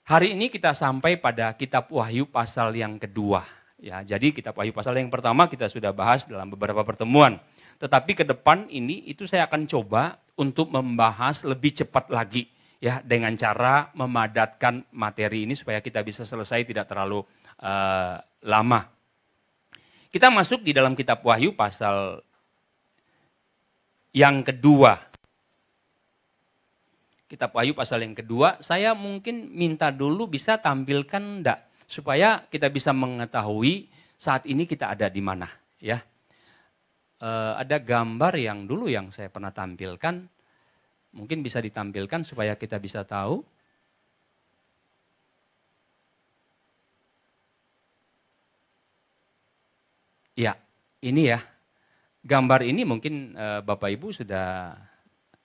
Hari ini kita sampai pada kitab Wahyu pasal yang kedua. Ya, jadi kitab Wahyu pasal yang pertama kita sudah bahas dalam beberapa pertemuan. Tetapi ke depan ini itu saya akan coba untuk membahas lebih cepat lagi ya dengan cara memadatkan materi ini supaya kita bisa selesai tidak terlalu lama. Kita masuk di dalam kitab Wahyu pasal yang kedua. Kitab Wahyu pasal yang kedua, saya mungkin minta dulu bisa tampilkan enggak supaya kita bisa mengetahui saat ini kita ada di mana ya. Ada gambar yang dulu yang saya pernah tampilkan, mungkin bisa ditampilkan supaya kita bisa tahu. Ya, ini ya. Gambar ini mungkin Bapak Ibu sudah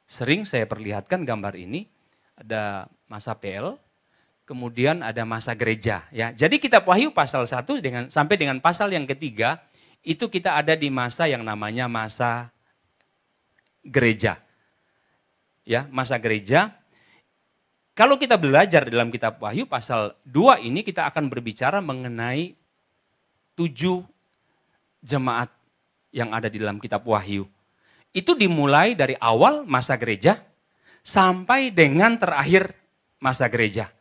sering saya perlihatkan gambar ini. Ada masa PL, kemudian ada masa gereja. Ya, jadi kitab Wahyu pasal 1 sampai dengan pasal yang ketiga, itu kita ada di masa yang namanya masa gereja. Ya, masa gereja. Kalau kita belajar dalam kitab Wahyu pasal 2 ini, kita akan berbicara mengenai 7 jemaat yang ada di dalam kitab Wahyu. Itu dimulai dari awal masa gereja sampai dengan terakhir masa gereja.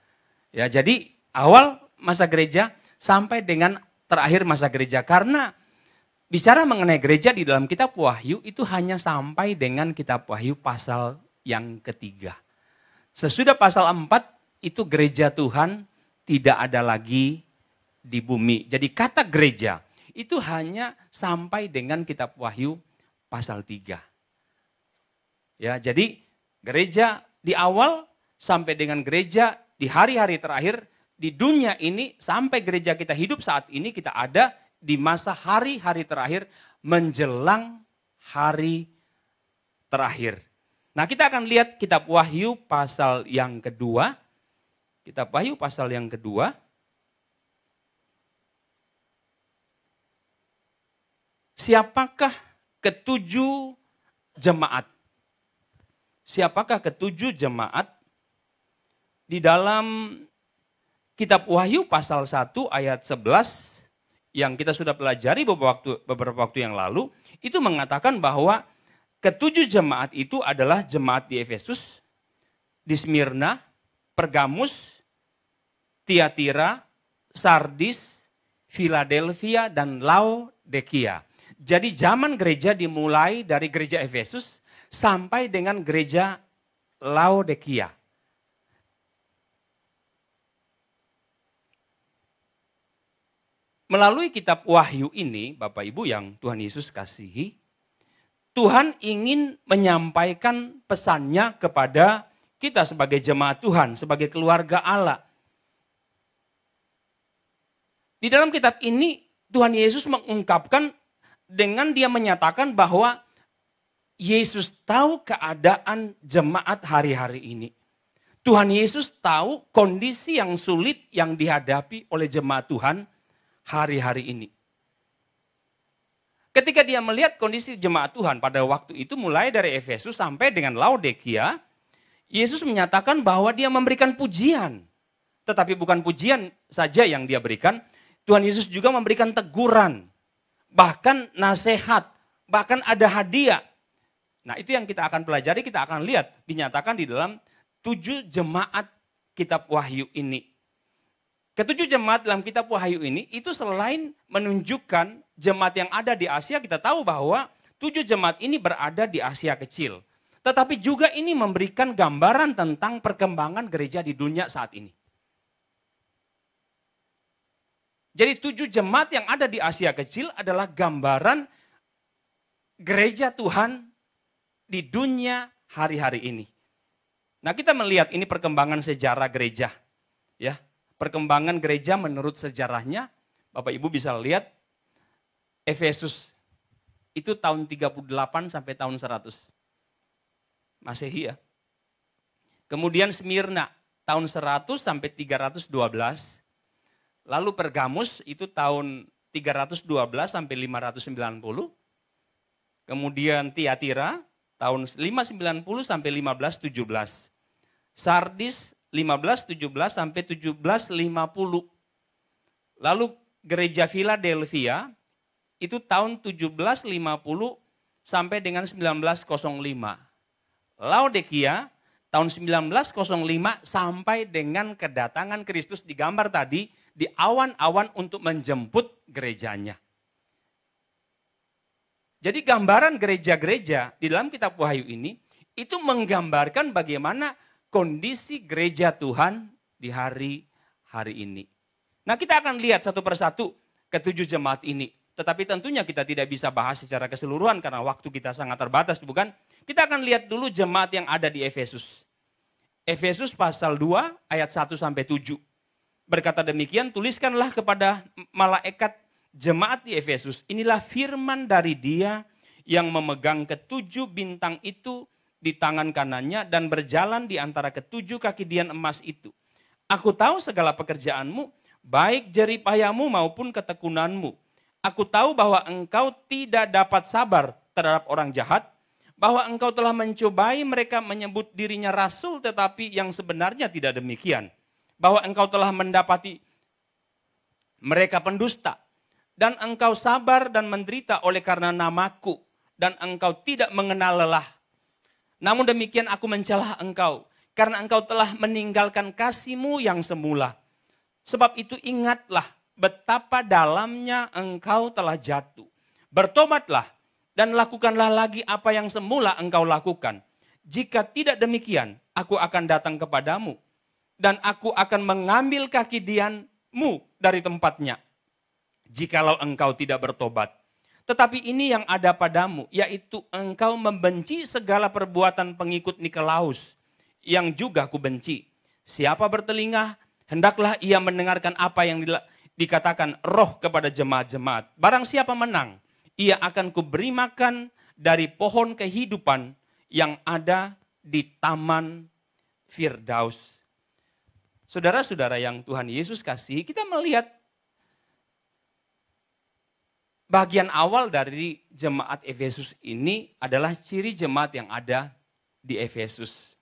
Ya, jadi awal masa gereja sampai dengan terakhir masa gereja. Karena bicara mengenai gereja di dalam kitab Wahyu itu hanya sampai dengan kitab Wahyu pasal yang ketiga. Sesudah pasal 4 itu gereja Tuhan tidak ada lagi di bumi. Jadi kata gereja itu hanya sampai dengan kitab Wahyu pasal 3. Ya, jadi gereja di awal sampai dengan gereja di hari-hari terakhir di dunia ini sampai gereja kita hidup saat ini kita ada di masa hari-hari terakhir menjelang hari terakhir. Nah, kita akan lihat kitab Wahyu pasal yang kedua. Kitab Wahyu pasal yang kedua. Siapakah ketujuh jemaat? Siapakah ketujuh jemaat? Di dalam kitab Wahyu pasal 1 ayat 11 yang kita sudah pelajari beberapa waktu yang lalu, itu mengatakan bahwa ketujuh jemaat itu adalah jemaat di Efesus, di Smyrna, Pergamus, Tiatira, Sardis, Philadelphia, dan Laodikia. Jadi zaman gereja dimulai dari gereja Efesus sampai dengan gereja Laodikia. Melalui kitab Wahyu ini, Bapak Ibu yang Tuhan Yesus kasihi, Tuhan ingin menyampaikan pesannya kepada kita sebagai jemaat Tuhan, sebagai keluarga Allah. Di dalam kitab ini, Tuhan Yesus mengungkapkan dengan dia menyatakan bahwa Yesus tahu keadaan jemaat hari-hari ini. Tuhan Yesus tahu kondisi yang sulit yang dihadapi oleh jemaat Tuhan hari-hari ini. Ketika dia melihat kondisi jemaat Tuhan pada waktu itu mulai dari Efesus sampai dengan Laodikia, Yesus menyatakan bahwa dia memberikan pujian. Tetapi bukan pujian saja yang dia berikan, Tuhan Yesus juga memberikan teguran. Bahkan nasihat, bahkan ada hadiah. Nah, itu yang kita akan pelajari, kita akan lihat dinyatakan di dalam 7 jemaat kitab Wahyu ini. Ketujuh jemaat dalam kitab Wahyu ini itu selain menunjukkan jemaat yang ada di Asia, kita tahu bahwa 7 jemaat ini berada di Asia kecil. Tetapi juga ini memberikan gambaran tentang perkembangan gereja di dunia saat ini. Jadi 7 jemaat yang ada di Asia kecil adalah gambaran gereja Tuhan di dunia hari-hari ini. Nah, kita melihat ini perkembangan sejarah gereja. Ya, perkembangan gereja menurut sejarahnya, Bapak Ibu bisa lihat Efesus itu tahun 38 sampai tahun 100. Masehi ya. Kemudian Smyrna tahun 100 sampai 312. Lalu Pergamus itu tahun 312 sampai 590. Kemudian Tiatira tahun 590 sampai 1517. Sardis 1517 sampai 1750. Lalu gereja Philadelphia itu tahun 1750 sampai dengan 1905. Laodikia tahun 1905 sampai dengan kedatangan Kristus digambar tadi di awan-awan untuk menjemput gerejanya. Jadi gambaran gereja-gereja di dalam kitab Wahyu ini itu menggambarkan bagaimana kondisi gereja Tuhan di hari ini. Nah, kita akan lihat satu persatu ketujuh jemaat ini. Tetapi tentunya kita tidak bisa bahas secara keseluruhan karena waktu kita sangat terbatas, bukan? Kita akan lihat dulu jemaat yang ada di Efesus. Efesus pasal 2 ayat 1 sampai 7. Berkata demikian, tuliskanlah kepada malaikat jemaat di Efesus, inilah firman dari Dia yang memegang ketujuh bintang itu di tangan kanannya dan berjalan di antara ketujuh kaki dian emas itu. Aku tahu segala pekerjaanmu, baik jeripayamu maupun ketekunanmu. Aku tahu bahwa engkau tidak dapat sabar terhadap orang jahat, bahwa engkau telah mencobai mereka menyebut dirinya rasul tetapi yang sebenarnya tidak demikian. Bahwa engkau telah mendapati mereka pendusta, dan engkau sabar dan menderita oleh karena namaku, dan engkau tidak mengenal lelah. Namun demikian aku mencelah engkau, karena engkau telah meninggalkan kasihmu yang semula. Sebab itu ingatlah betapa dalamnya engkau telah jatuh. Bertobatlah dan lakukanlah lagi apa yang semula engkau lakukan. Jika tidak demikian, aku akan datang kepadamu dan aku akan mengambil kaki dianmu dari tempatnya. Jikalau engkau tidak bertobat. Tetapi ini yang ada padamu, yaitu engkau membenci segala perbuatan pengikut Nikolaus, yang juga kubenci. Siapa bertelinga, hendaklah ia mendengarkan apa yang dikatakan roh kepada jemaat-jemaat. Barang siapa menang, ia akan kuberi makan dari pohon kehidupan yang ada di taman Firdaus. Saudara-saudara yang Tuhan Yesus kasih, kita melihat bagian awal dari jemaat Efesus ini adalah ciri jemaat yang ada di Efesus.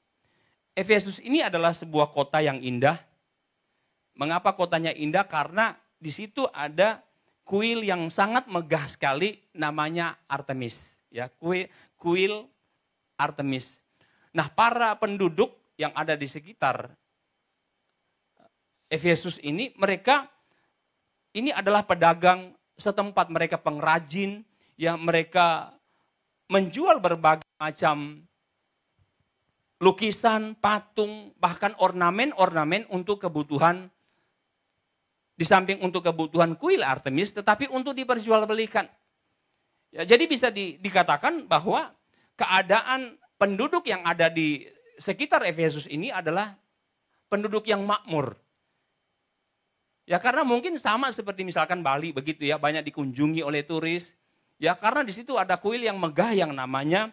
Efesus ini adalah sebuah kota yang indah. Mengapa kotanya indah? Karena di situ ada kuil yang sangat megah sekali namanya Artemis. Ya, kuil Artemis. Nah, para penduduk yang ada di sekitar Efesus ini, mereka ini adalah pedagang setempat, mereka pengrajin, ya mereka menjual berbagai macam lukisan, patung, bahkan ornamen-ornamen untuk kebutuhan, di samping untuk kebutuhan kuil Artemis, tetapi untuk diperjualbelikan. Ya, jadi bisa dikatakan bahwa keadaan penduduk yang ada di sekitar Efesus ini adalah penduduk yang makmur. Ya karena mungkin sama seperti misalkan Bali begitu ya, banyak dikunjungi oleh turis. Ya karena di situ ada kuil yang megah yang namanya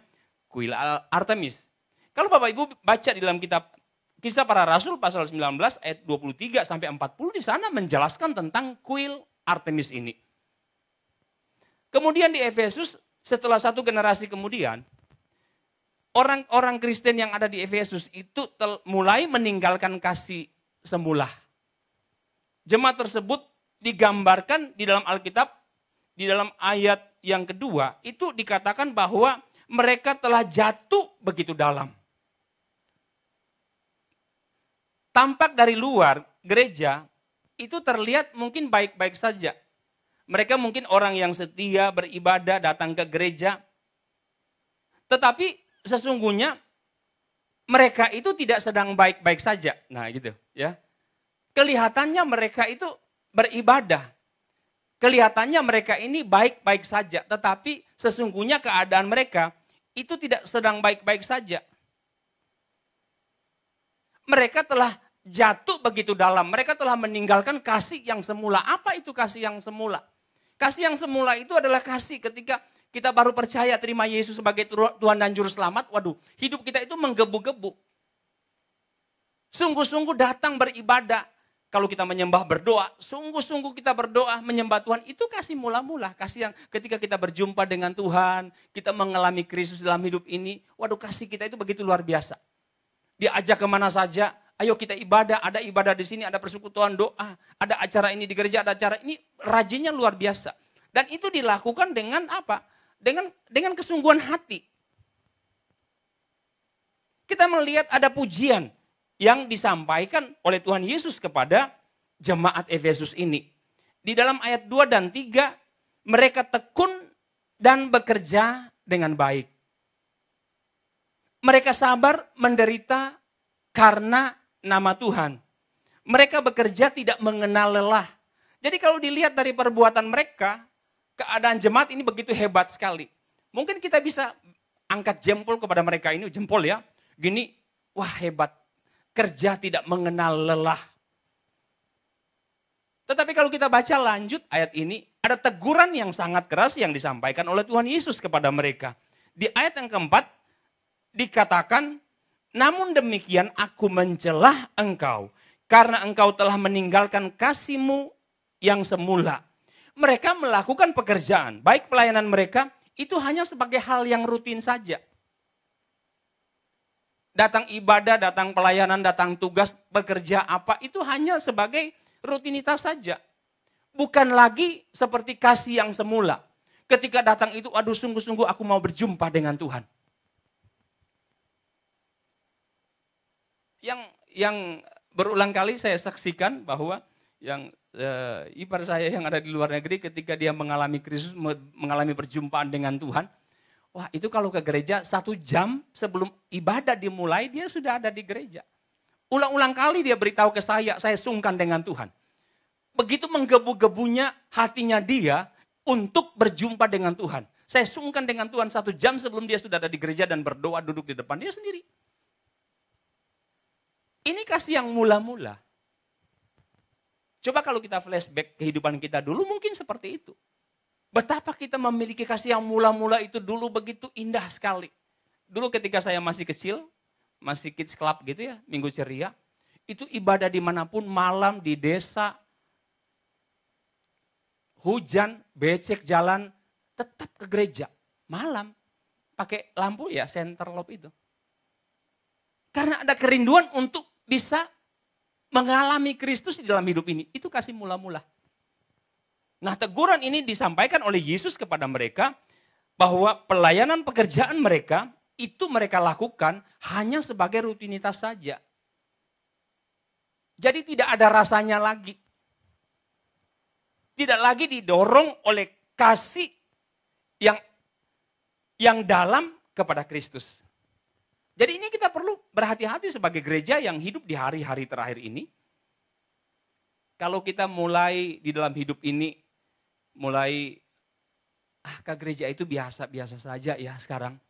kuil Artemis. Kalau Bapak Ibu baca di dalam kitab Kisah Para Rasul pasal 19 ayat 23 sampai 40 di sana menjelaskan tentang kuil Artemis ini. Kemudian di Efesus setelah satu generasi kemudian orang-orang Kristen yang ada di Efesus itu mulai meninggalkan kasih semula. Jemaat tersebut digambarkan di dalam Alkitab, di dalam ayat yang kedua, itu dikatakan bahwa mereka telah jatuh begitu dalam. Tampak dari luar gereja, itu terlihat mungkin baik-baik saja. Mereka mungkin orang yang setia, beribadah, datang ke gereja. Tetapi sesungguhnya mereka itu tidak sedang baik-baik saja. Nah gitu ya. Kelihatannya mereka itu beribadah. Kelihatannya mereka ini baik-baik saja. Tetapi sesungguhnya keadaan mereka itu tidak sedang baik-baik saja. Mereka telah jatuh begitu dalam. Mereka telah meninggalkan kasih yang semula. Apa itu kasih yang semula? Kasih yang semula itu adalah kasih ketika kita baru percaya terima Yesus sebagai Tuhan dan Juru Selamat. Waduh, hidup kita itu menggebu-gebu. Sungguh-sungguh datang beribadah. Kalau kita menyembah berdoa, sungguh-sungguh kita berdoa menyembah Tuhan. Itu kasih mula-mula. Kasih yang ketika kita berjumpa dengan Tuhan, kita mengalami Kristus dalam hidup ini. Waduh, kasih kita itu begitu luar biasa. Diajak kemana saja, ayo kita ada ibadah di sini, ada persekutuan doa, ada acara ini di gereja, ada acara ini, rajinnya luar biasa. Dan itu dilakukan dengan apa? Dengan kesungguhan hati. Kita melihat ada pujian yang disampaikan oleh Tuhan Yesus kepada jemaat Efesus ini. Di dalam ayat 2 dan 3, mereka tekun dan bekerja dengan baik. Mereka sabar menderita karena nama Tuhan. Mereka bekerja tidak mengenal lelah. Jadi kalau dilihat dari perbuatan mereka, keadaan jemaat ini begitu hebat sekali. Mungkin kita bisa angkat jempol kepada mereka ini, jempol ya. Gini, wah hebat. Kerja tidak mengenal lelah. Tetapi kalau kita baca lanjut ayat ini, ada teguran yang sangat keras yang disampaikan oleh Tuhan Yesus kepada mereka. Di ayat yang keempat, dikatakan, namun demikian aku mencelah engkau, karena engkau telah meninggalkan kasih-Mu yang semula. Mereka melakukan pekerjaan, baik pelayanan mereka, itu hanya sebagai hal yang rutin saja. Datang ibadah, datang pelayanan, datang tugas, bekerja apa, itu hanya sebagai rutinitas saja. Bukan lagi seperti kasih yang semula. Ketika datang itu, aduh sungguh-sungguh aku mau berjumpa dengan Tuhan. Yang berulang kali saya saksikan bahwa yang ipar saya yang ada di luar negeri ketika dia mengalami Kristus, mengalami perjumpaan dengan Tuhan. Wah itu kalau ke gereja 1 jam sebelum ibadah dimulai dia sudah ada di gereja. Ulang-ulang kali dia beritahu ke saya sungkan dengan Tuhan. Begitu menggebu-gebunya hatinya dia untuk berjumpa dengan Tuhan. Saya sungkan dengan Tuhan 1 jam sebelum dia sudah ada di gereja dan berdoa duduk di depan dia sendiri. Ini kasih yang mula-mula. Coba kalau kita flashback kehidupan kita dulu mungkin seperti itu. Betapa kita memiliki kasih yang mula-mula itu dulu begitu indah sekali. Dulu ketika saya masih kecil, masih kids club gitu ya, minggu ceria. Itu ibadah dimanapun, malam, di desa, hujan, becek jalan, tetap ke gereja. Malam, pakai lampu ya, center lobe itu. Karena ada kerinduan untuk bisa mengalami Kristus di dalam hidup ini. Itu kasih mula-mula. Nah teguran ini disampaikan oleh Yesus kepada mereka bahwa pelayanan pekerjaan mereka itu mereka lakukan hanya sebagai rutinitas saja. Jadi tidak ada rasanya lagi. Tidak lagi didorong oleh kasih yang dalam kepada Kristus. Jadi ini kita perlu berhati-hati sebagai gereja yang hidup di hari-hari terakhir ini. Kalau kita mulai di dalam hidup ini, mulai ke gereja itu biasa-biasa saja ya sekarang.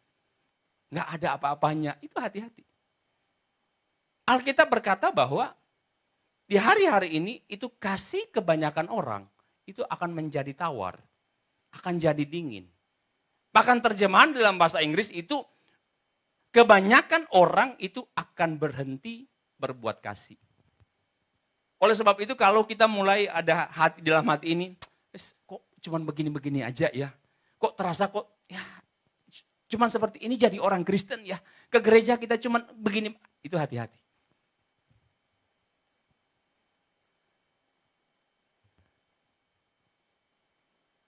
Nggak ada apa-apanya, itu hati-hati. Alkitab berkata bahwa di hari-hari ini itu kasih kebanyakan orang itu akan menjadi tawar, akan jadi dingin. Bahkan terjemahan dalam bahasa Inggris itu kebanyakan orang itu akan berhenti berbuat kasih. Oleh sebab itu kalau kita mulai ada hati dalam hati ini, kok cuman begini-begini aja ya. Kok terasa kok ya cuman seperti ini jadi orang Kristen ya. Ke gereja kita cuman begini, itu hati-hati.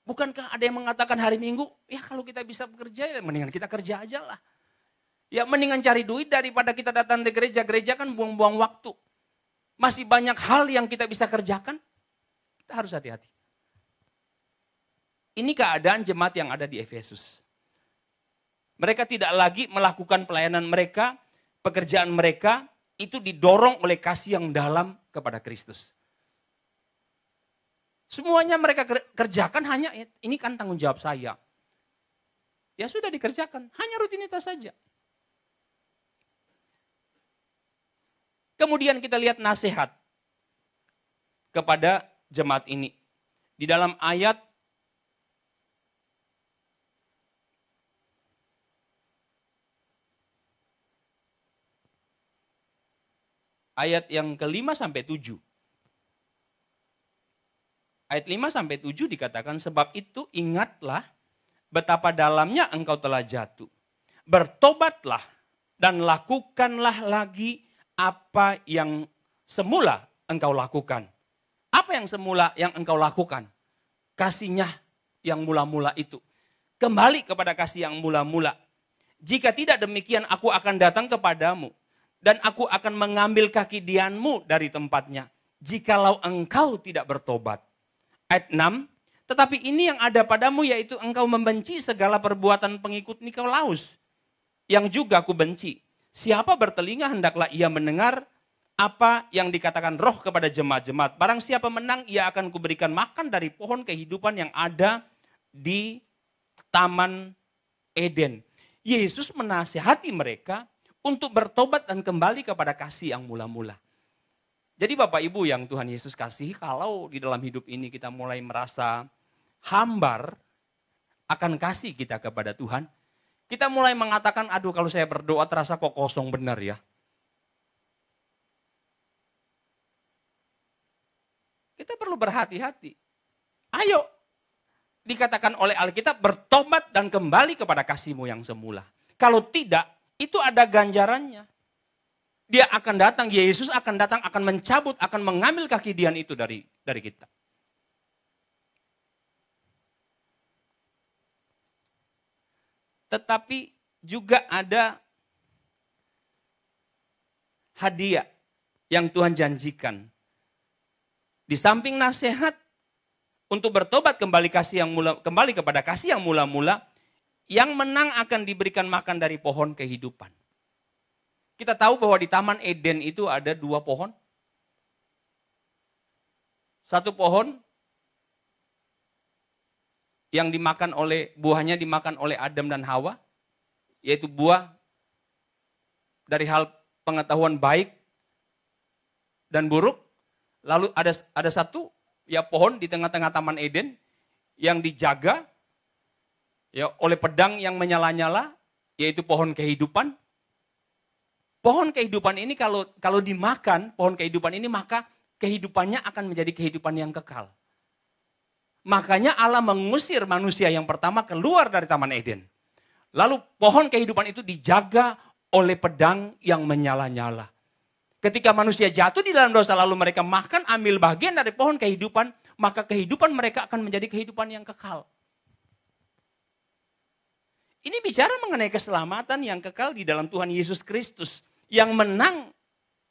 Bukankah ada yang mengatakan hari Minggu, ya kalau kita bisa bekerja ya mendingan kita kerja aja lah. Ya mendingan cari duit daripada kita datang ke gereja. Gereja kan buang-buang waktu. Masih banyak hal yang kita bisa kerjakan. Kita harus hati-hati. Ini keadaan jemaat yang ada di Efesus. Mereka tidak lagi melakukan pelayanan mereka, pekerjaan mereka itu didorong oleh kasih yang dalam kepada Kristus. Semuanya mereka kerjakan hanya ini kan tanggung jawab saya. Ya sudah dikerjakan, hanya rutinitas saja. Kemudian kita lihat nasihat kepada jemaat ini. Di dalam ayat yang ke-5 sampai 7. Ayat 5 sampai 7 dikatakan, sebab itu ingatlah betapa dalamnya engkau telah jatuh. Bertobatlah dan lakukanlah lagi apa yang semula engkau lakukan. Apa yang semula yang engkau lakukan? Kasihnya yang mula-mula itu. Kembali kepada kasih yang mula-mula. Jika tidak demikian, aku akan datang kepadamu. Dan aku akan mengambil kaki dianmu dari tempatnya. Jikalau engkau tidak bertobat. Ayat 6. Tetapi ini yang ada padamu, yaitu engkau membenci segala perbuatan pengikut Nikolaus. Yang juga aku benci. Siapa bertelinga hendaklah ia mendengar apa yang dikatakan roh kepada jemaat-jemaat. Barang siapa menang, ia akan kuberikan makan dari pohon kehidupan yang ada di Taman Eden. Yesus menasihati mereka untuk bertobat dan kembali kepada kasih yang mula-mula. Jadi Bapak Ibu yang Tuhan Yesus kasihi, kalau di dalam hidup ini kita mulai merasa hambar akan kasih kita kepada Tuhan, kita mulai mengatakan, aduh kalau saya berdoa terasa kok kosong benar ya. Kita perlu berhati-hati. Ayo, dikatakan oleh Alkitab, bertobat dan kembali kepada kasih-Mu yang semula. Kalau tidak, itu ada ganjarannya. Dia akan datang, Yesus akan datang, akan mencabut, akan mengambil kaki dian itu dari kita. Tetapi juga ada hadiah yang Tuhan janjikan. Di samping nasihat untuk bertobat kembali kepada kasih yang mula-mula, yang menang akan diberikan makan dari pohon kehidupan. Kita tahu bahwa di Taman Eden itu ada 2 pohon. Satu pohon yang buahnya dimakan oleh Adam dan Hawa, yaitu buah dari hal pengetahuan baik dan buruk. Lalu ada satu ya pohon di tengah-tengah Taman Eden yang dijaga ya oleh pedang yang menyala-nyala, yaitu pohon kehidupan. Pohon kehidupan ini kalau dimakan pohon kehidupan ini, maka kehidupannya akan menjadi kehidupan yang kekal. Makanya Allah mengusir manusia yang pertama keluar dari Taman Eden. Lalu pohon kehidupan itu dijaga oleh pedang yang menyala-nyala. Ketika manusia jatuh di dalam dosa lalu mereka makan, ambil bagian dari pohon kehidupan, maka kehidupan mereka akan menjadi kehidupan yang kekal. Ini bicara mengenai keselamatan yang kekal di dalam Tuhan Yesus Kristus. Yang menang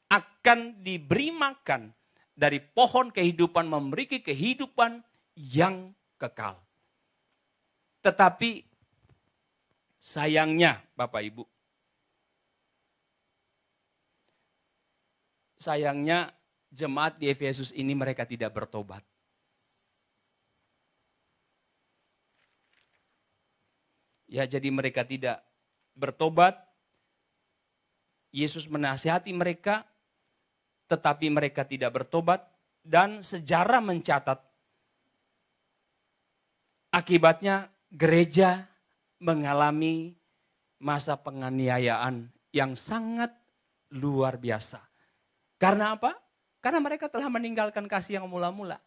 akan diberi makan dari pohon kehidupan, memiliki kehidupan yang kekal. Tetapi sayangnya Bapak Ibu, sayangnya jemaat di Efesus ini mereka tidak bertobat. Ya, jadi mereka tidak bertobat. Yesus menasihati mereka, tetapi mereka tidak bertobat. Dan sejarah mencatat, akibatnya gereja mengalami masa penganiayaan yang sangat luar biasa. Karena apa? Karena mereka telah meninggalkan kasih yang mula-mula.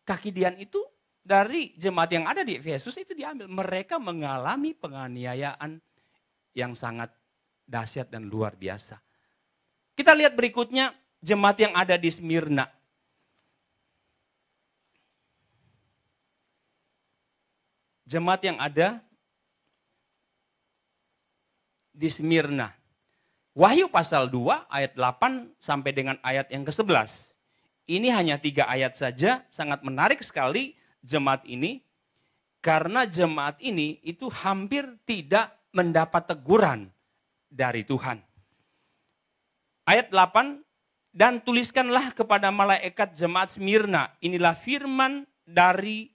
Kaki dian itu dari jemaat yang ada di Efesus itu diambil. Mereka mengalami penganiayaan yang sangat dahsyat dan luar biasa. Kita lihat berikutnya jemaat yang ada di Smyrna. Jemaat yang ada di Smyrna. Wahyu pasal 2 ayat 8 sampai dengan ayat yang ke-11. Ini hanya 3 ayat saja, sangat menarik sekali jemaat ini. Karena jemaat ini itu hampir tidak mendapat teguran dari Tuhan. Ayat 8, dan tuliskanlah kepada malaikat jemaat Smyrna, inilah firman dari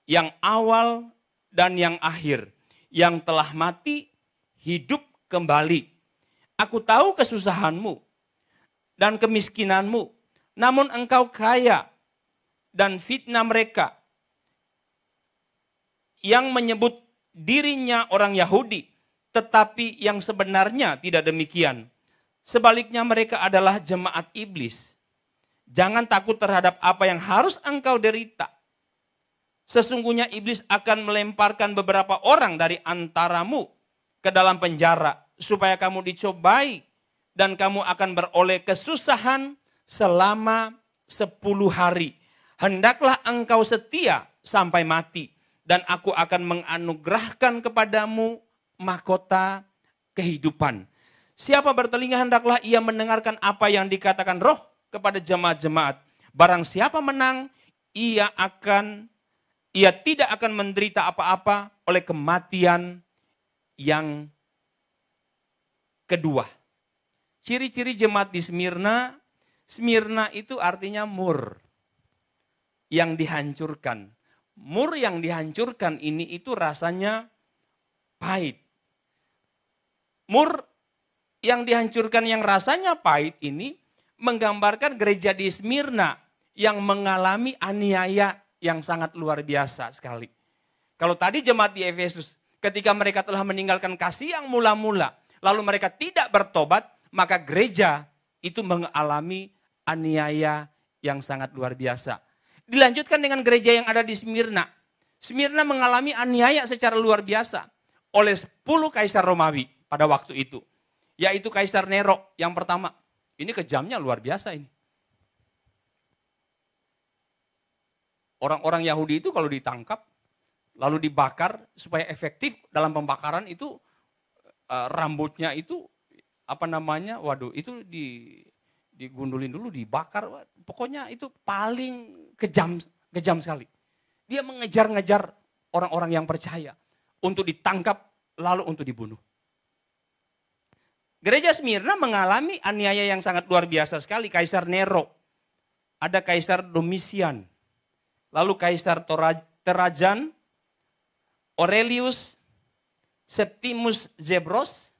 yang awal dan yang akhir, yang telah mati, hidup kembali. Aku tahu kesusahanmu dan kemiskinanmu, namun engkau kaya, dan fitnah mereka yang menyebut dirinya orang Yahudi, tetapi yang sebenarnya tidak demikian. Sebaliknya mereka adalah jemaat iblis. Jangan takut terhadap apa yang harus engkau derita. Sesungguhnya iblis akan melemparkan beberapa orang dari antaramu ke dalam penjara, supaya kamu dicobai dan kamu akan beroleh kesusahan selama 10 hari. Hendaklah engkau setia sampai mati, dan aku akan menganugerahkan kepadamu mahkota kehidupan. Siapa bertelinga hendaklah ia mendengarkan apa yang dikatakan Roh kepada jemaat-jemaat. Barang siapa menang, ia tidak akan menderita apa-apa oleh kematian yang kedua. Ciri-ciri jemaat di Smyrna, Smyrna itu artinya mur yang dihancurkan. Mur yang dihancurkan ini itu rasanya pahit. Mur yang dihancurkan yang rasanya pahit ini menggambarkan gereja di Smyrna yang mengalami aniaya yang sangat luar biasa sekali. Kalau tadi jemaat di Efesus, ketika mereka telah meninggalkan kasih yang mula-mula, lalu mereka tidak bertobat, maka gereja itu mengalami aniaya yang sangat luar biasa. Dilanjutkan dengan gereja yang ada di Smyrna. Smyrna mengalami aniaya secara luar biasa oleh 10 kaisar Romawi pada waktu itu. Yaitu Kaisar Nero yang pertama. Ini kejamnya luar biasa ini. Orang-orang Yahudi itu kalau ditangkap, lalu dibakar supaya efektif dalam pembakaran itu rambutnya itu digundulin dulu, dibakar. Pokoknya itu paling kejam sekali. Dia mengejar-ngejar orang-orang yang percaya untuk ditangkap lalu untuk dibunuh. Gereja Smyrna mengalami aniaya yang sangat luar biasa sekali. Kaisar Nero, ada Kaisar Domitian, lalu Kaisar Trajan, Aurelius, Septimus Zebros,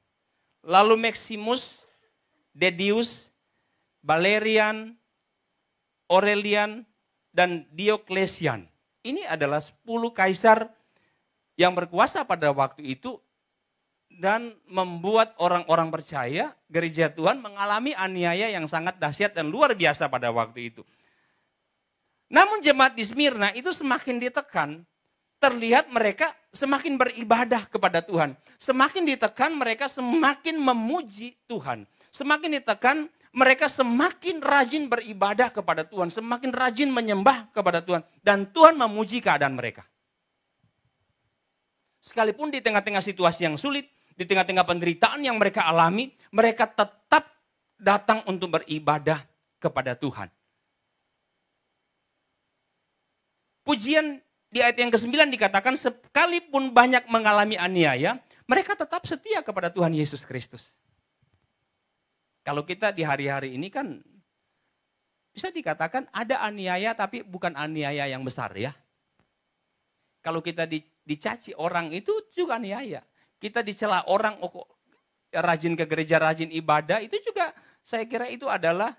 lalu Maximus, Dedius, Valerian, Aurelian, dan Dioklesian. Ini adalah 10 kaisar yang berkuasa pada waktu itu dan membuat orang-orang percaya gereja Tuhan mengalami aniaya yang sangat dahsyat dan luar biasa pada waktu itu. Namun jemaat di Smyrna itu semakin ditekan, terlihat mereka semakin beribadah kepada Tuhan. Semakin ditekan mereka semakin memuji Tuhan. Semakin ditekan mereka semakin rajin beribadah kepada Tuhan. Semakin rajin menyembah kepada Tuhan. Dan Tuhan memuji keadaan mereka. Sekalipun di tengah-tengah situasi yang sulit, di tengah-tengah penderitaan yang mereka alami, mereka tetap datang untuk beribadah kepada Tuhan. Pujian di ayat yang ke-9 dikatakan, sekalipun banyak mengalami aniaya, mereka tetap setia kepada Tuhan Yesus Kristus. Kalau kita di hari-hari ini kan bisa dikatakan ada aniaya tapi bukan aniaya yang besar ya. Kalau kita dicaci orang itu juga aniaya. Kita dicela orang rajin ke gereja, rajin ibadah, itu juga saya kira itu adalah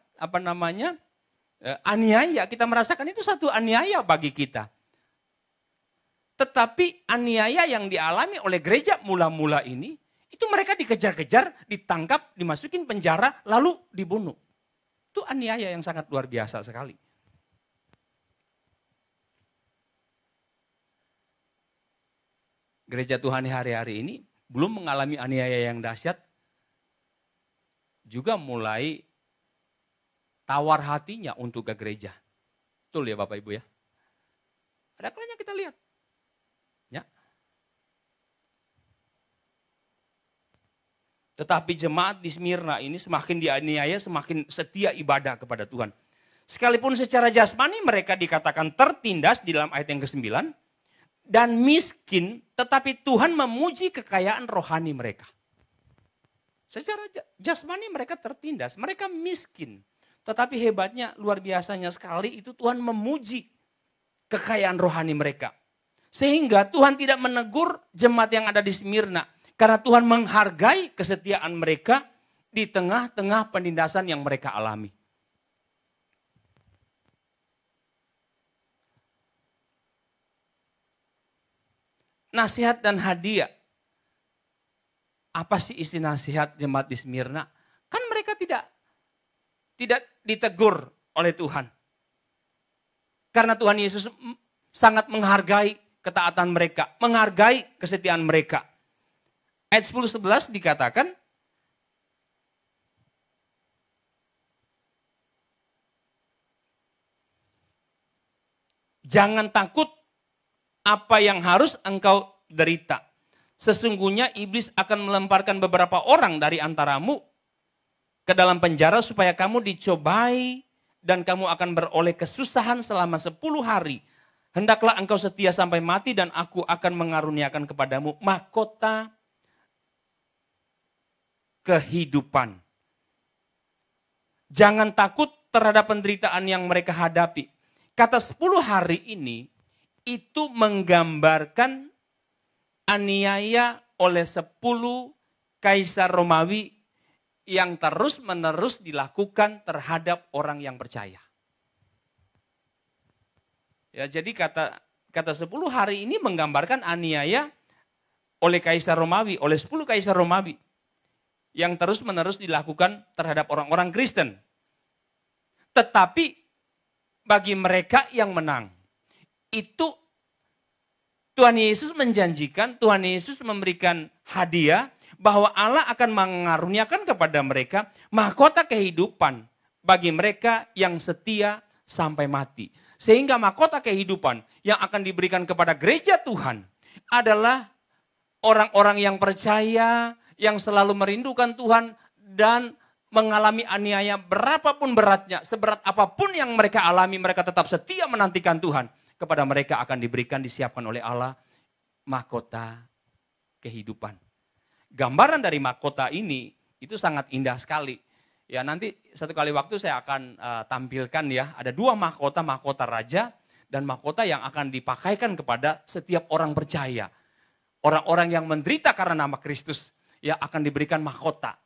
aniaya. Kita merasakan itu satu aniaya bagi kita. Tetapi aniaya yang dialami oleh gereja mula-mula ini, itu mereka dikejar-kejar, ditangkap, dimasukin penjara, lalu dibunuh. Itu aniaya yang sangat luar biasa sekali. Gereja Tuhan hari-hari ini belum mengalami aniaya yang dahsyat, juga mulai tawar hatinya untuk ke gereja. Betul ya Bapak Ibu ya? Ada kalanya kita lihat. Ya. Tetapi jemaat di Smyrna ini semakin dianiaya, semakin setia ibadah kepada Tuhan. Sekalipun secara jasmani mereka dikatakan tertindas di dalam ayat yang ke-9, dan miskin, tetapi Tuhan memuji kekayaan rohani mereka. Secara jasmani mereka tertindas, mereka miskin. Tetapi hebatnya, luar biasanya sekali itu Tuhan memuji kekayaan rohani mereka. Sehingga Tuhan tidak menegur jemaat yang ada di Smyrna. Karena Tuhan menghargai kesetiaan mereka di tengah-tengah penindasan yang mereka alami. Nasihat dan hadiah. Apa sih isi nasihat jemaat di Smyrna? Kan mereka tidak ditegur oleh Tuhan. Karena Tuhan Yesus sangat menghargai ketaatan mereka, menghargai kesetiaan mereka. Ayat 10-11 dikatakan, Jangan takut apa yang harus engkau derita. Sesungguhnya iblis akan melemparkan beberapa orang dari antaramu ke dalam penjara supaya kamu dicobai dan kamu akan beroleh kesusahan selama 10 hari. Hendaklah engkau setia sampai mati dan aku akan mengaruniakan kepadamu mahkota kehidupan. Jangan takut terhadap penderitaan yang mereka hadapi. Kata 10 hari ini itu menggambarkan aniaya oleh 10 kaisar Romawi yang terus-menerus dilakukan terhadap orang yang percaya. Ya, jadi kata 10 hari ini menggambarkan aniaya oleh kaisar Romawi, oleh 10 kaisar Romawi yang terus-menerus dilakukan terhadap orang-orang Kristen. Tetapi bagi mereka yang menang, itu Tuhan Yesus menjanjikan, Tuhan Yesus memberikan hadiah bahwa Allah akan mengaruniakan kepada mereka mahkota kehidupan bagi mereka yang setia sampai mati. Sehingga mahkota kehidupan yang akan diberikan kepada gereja Tuhan adalah orang-orang yang percaya, yang selalu merindukan Tuhan dan mengalami aniaya berapapun beratnya, seberat apapun yang mereka alami, mereka tetap setia menantikan Tuhan. Kepada mereka akan diberikan, disiapkan oleh Allah mahkota kehidupan. Gambaran dari mahkota ini itu sangat indah sekali. Ya, nanti satu kali waktu saya akan tampilkan ya, ada 2 mahkota, mahkota raja dan mahkota yang akan dipakaikan kepada setiap orang percaya. Orang-orang yang menderita karena nama Kristus ya akan diberikan mahkota.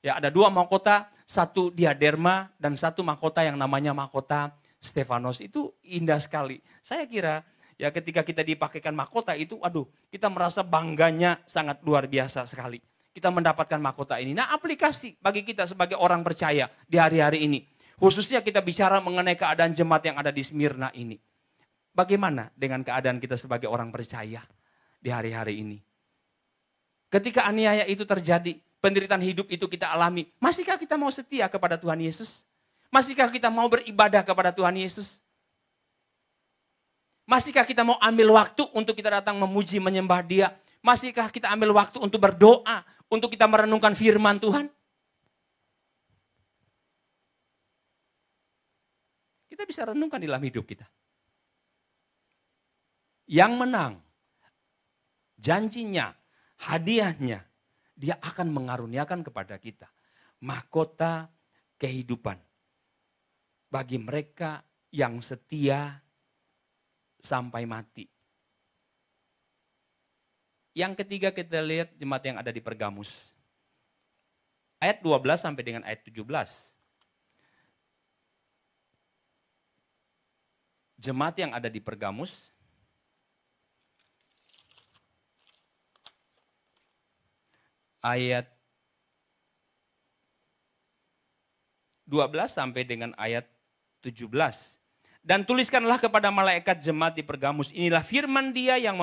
Ya, ada 2 mahkota, 1 diaderma dan 1 mahkota yang namanya mahkota Stefanos. Itu indah sekali. Saya kira ya ketika kita dipakaikan mahkota itu, aduh, kita merasa bangganya sangat luar biasa sekali. Kita mendapatkan mahkota ini. Nah, aplikasi bagi kita sebagai orang percaya di hari-hari ini. Khususnya kita bicara mengenai keadaan jemaat yang ada di Smyrna ini. Bagaimana dengan keadaan kita sebagai orang percaya di hari-hari ini? Ketika aniaya itu terjadi, penderitaan hidup itu kita alami, masihkah kita mau setia kepada Tuhan Yesus? Masihkah kita mau beribadah kepada Tuhan Yesus? Masihkah kita mau ambil waktu untuk kita datang memuji, menyembah Dia? Masihkah kita ambil waktu untuk berdoa, untuk kita merenungkan firman Tuhan? Kita bisa renungkan dalam hidup kita. Yang menang, janjinya, hadiahnya, Dia akan mengaruniakan kepada kita mahkota kehidupan bagi mereka yang setia sampai mati. Yang ketiga kita lihat jemaat yang ada di Pergamus. Ayat 12 sampai dengan ayat 17. Jemaat yang ada di Pergamus. Ayat 12 sampai dengan ayat 17. Dan tuliskanlah kepada malaikat jemaat di Pergamus, inilah firman Dia yang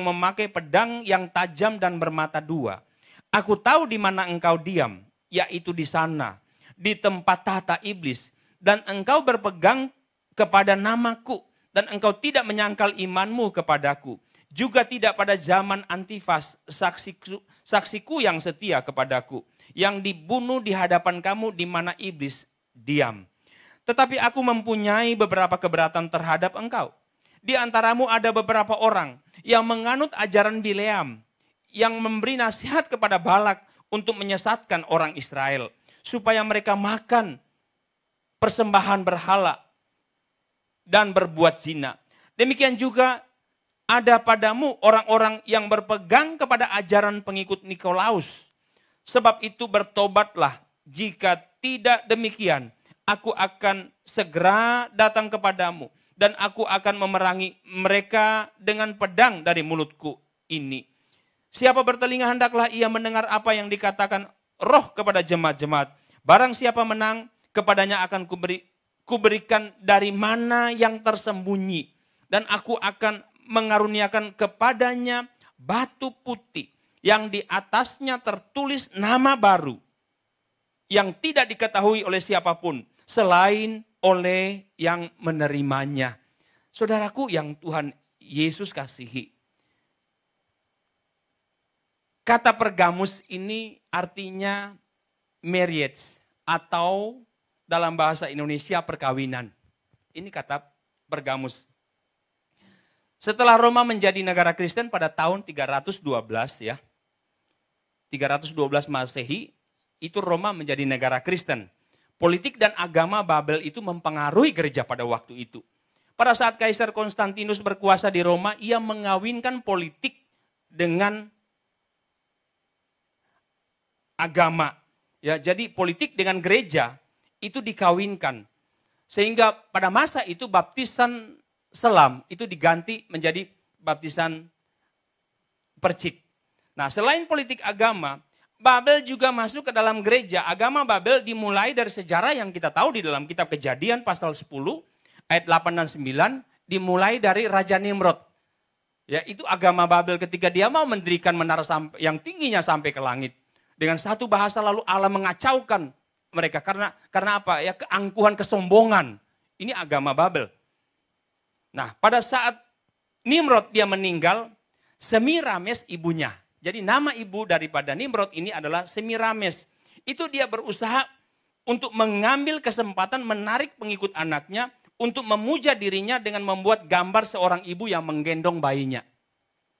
memakai pedang yang tajam dan bermata 2. Aku tahu di mana engkau diam, yaitu di sana, di tempat tahta iblis. Dan engkau berpegang kepada namaku, dan engkau tidak menyangkal imanmu kepadaku. Juga tidak pada zaman Antifas, saksiku yang setia kepadaku, yang dibunuh di hadapan kamu di mana iblis diam. Tetapi aku mempunyai beberapa keberatan terhadap engkau. Di antaramu ada beberapa orang yang menganut ajaran Bileam, yang memberi nasihat kepada Balak untuk menyesatkan orang Israel, supaya mereka makan persembahan berhala dan berbuat zina. Demikian juga ada padamu orang-orang yang berpegang kepada ajaran pengikut Nikolaus. Sebab itu bertobatlah, jika tidak demikian aku akan segera datang kepadamu dan aku akan memerangi mereka dengan pedang dari mulutku ini. Siapa bertelinga hendaklah ia mendengar apa yang dikatakan Roh kepada jemaat-jemaat. Barang siapa menang, kepadanya akan kuberikan dari mana yang tersembunyi. Dan aku akan mengaruniakan kepadanya batu putih yang di atasnya tertulis nama baru yang tidak diketahui oleh siapapun selain oleh yang menerimanya. Saudaraku yang Tuhan Yesus kasihi. Kata Pergamus ini artinya marriage atau dalam bahasa Indonesia perkawinan. Ini kata Pergamus. Setelah Roma menjadi negara Kristen pada tahun 312 ya. 312 Masehi itu Roma menjadi negara Kristen. Politik dan agama Babel itu mempengaruhi gereja pada waktu itu. Pada saat Kaisar Konstantinus berkuasa di Roma, ia mengawinkan politik dengan agama. Ya, jadi politik dengan gereja itu dikawinkan. Sehingga pada masa itu baptisan selam itu diganti menjadi baptisan percik. Nah, selain politik agama, Babel juga masuk ke dalam gereja. Agama Babel dimulai dari sejarah yang kita tahu di dalam kitab Kejadian pasal 10 ayat 8 dan 9 dimulai dari Raja Nimrod. Ya, itu agama Babel ketika dia mau mendirikan menara yang tingginya sampai ke langit. Dengan satu bahasa lalu Allah mengacaukan mereka karena apa? Ya, keangkuhan, kesombongan. Ini agama Babel. Nah, pada saat Nimrod dia meninggal, Semiramis ibunya. Jadi nama ibu daripada Nimrod ini adalah Semiramis. Itu dia berusaha untuk mengambil kesempatan menarik pengikut anaknya untuk memuja dirinya dengan membuat gambar seorang ibu yang menggendong bayinya.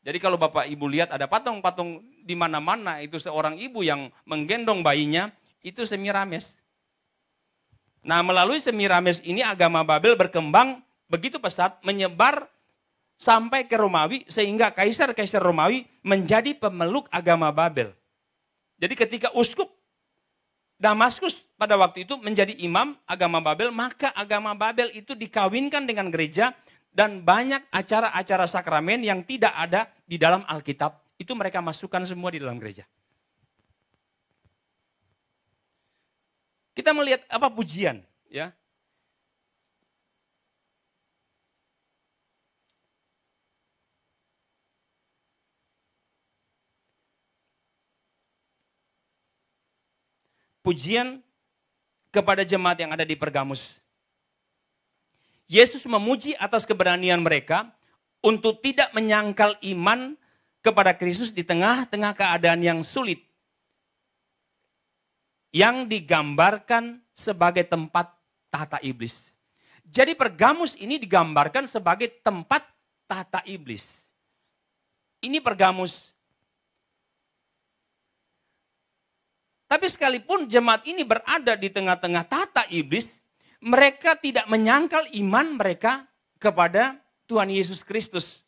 Jadi kalau Bapak Ibu lihat ada patung-patung di mana-mana itu seorang ibu yang menggendong bayinya, itu Semiramis. Nah, melalui Semiramis ini agama Babel berkembang begitu pesat, menyebar sampai ke Romawi sehingga kaisar-kaisar Romawi menjadi pemeluk agama Babel. Jadi ketika uskup Damaskus pada waktu itu menjadi imam agama Babel, maka agama Babel itu dikawinkan dengan gereja dan banyak acara-acara sakramen yang tidak ada di dalam Alkitab, itu mereka masukkan semua di dalam gereja. Kita melihat apa pujian, ya. Pujian kepada jemaat yang ada di Pergamus. Yesus memuji atas keberanian mereka untuk tidak menyangkal iman kepada Kristus di tengah-tengah keadaan yang sulit. Yang digambarkan sebagai tempat tahta iblis. Jadi Pergamus ini digambarkan sebagai tempat tahta iblis. Ini Pergamus. Tapi sekalipun jemaat ini berada di tengah-tengah tahta iblis, mereka tidak menyangkal iman mereka kepada Tuhan Yesus Kristus.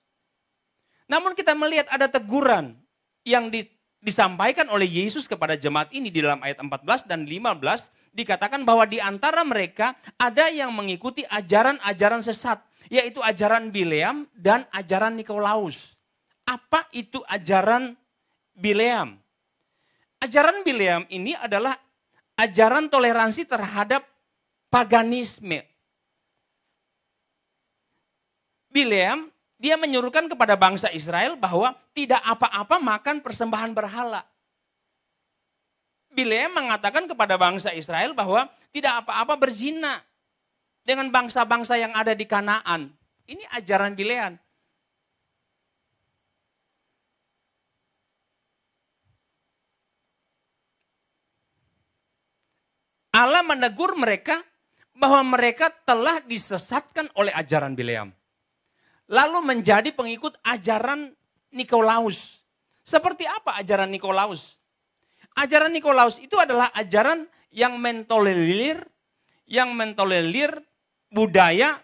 Namun kita melihat ada teguran yang disampaikan oleh Yesus kepada jemaat ini di dalam ayat 14 dan 15. Dikatakan bahwa di antara mereka ada yang mengikuti ajaran-ajaran sesat. Yaitu ajaran Bileam dan ajaran Nikolaus. Apa itu ajaran Bileam? Ajaran Bileam ini adalah ajaran toleransi terhadap paganisme. Bileam, dia menyuruhkan kepada bangsa Israel bahwa tidak apa-apa makan persembahan berhala. Bileam mengatakan kepada bangsa Israel bahwa tidak apa-apa berzina dengan bangsa-bangsa yang ada di Kanaan. Ini ajaran Bileam. Allah menegur mereka bahwa mereka telah disesatkan oleh ajaran Bileam. Lalu menjadi pengikut ajaran Nikolaus. Seperti apa ajaran Nikolaus? Ajaran Nikolaus itu adalah ajaran yang mentolerir budaya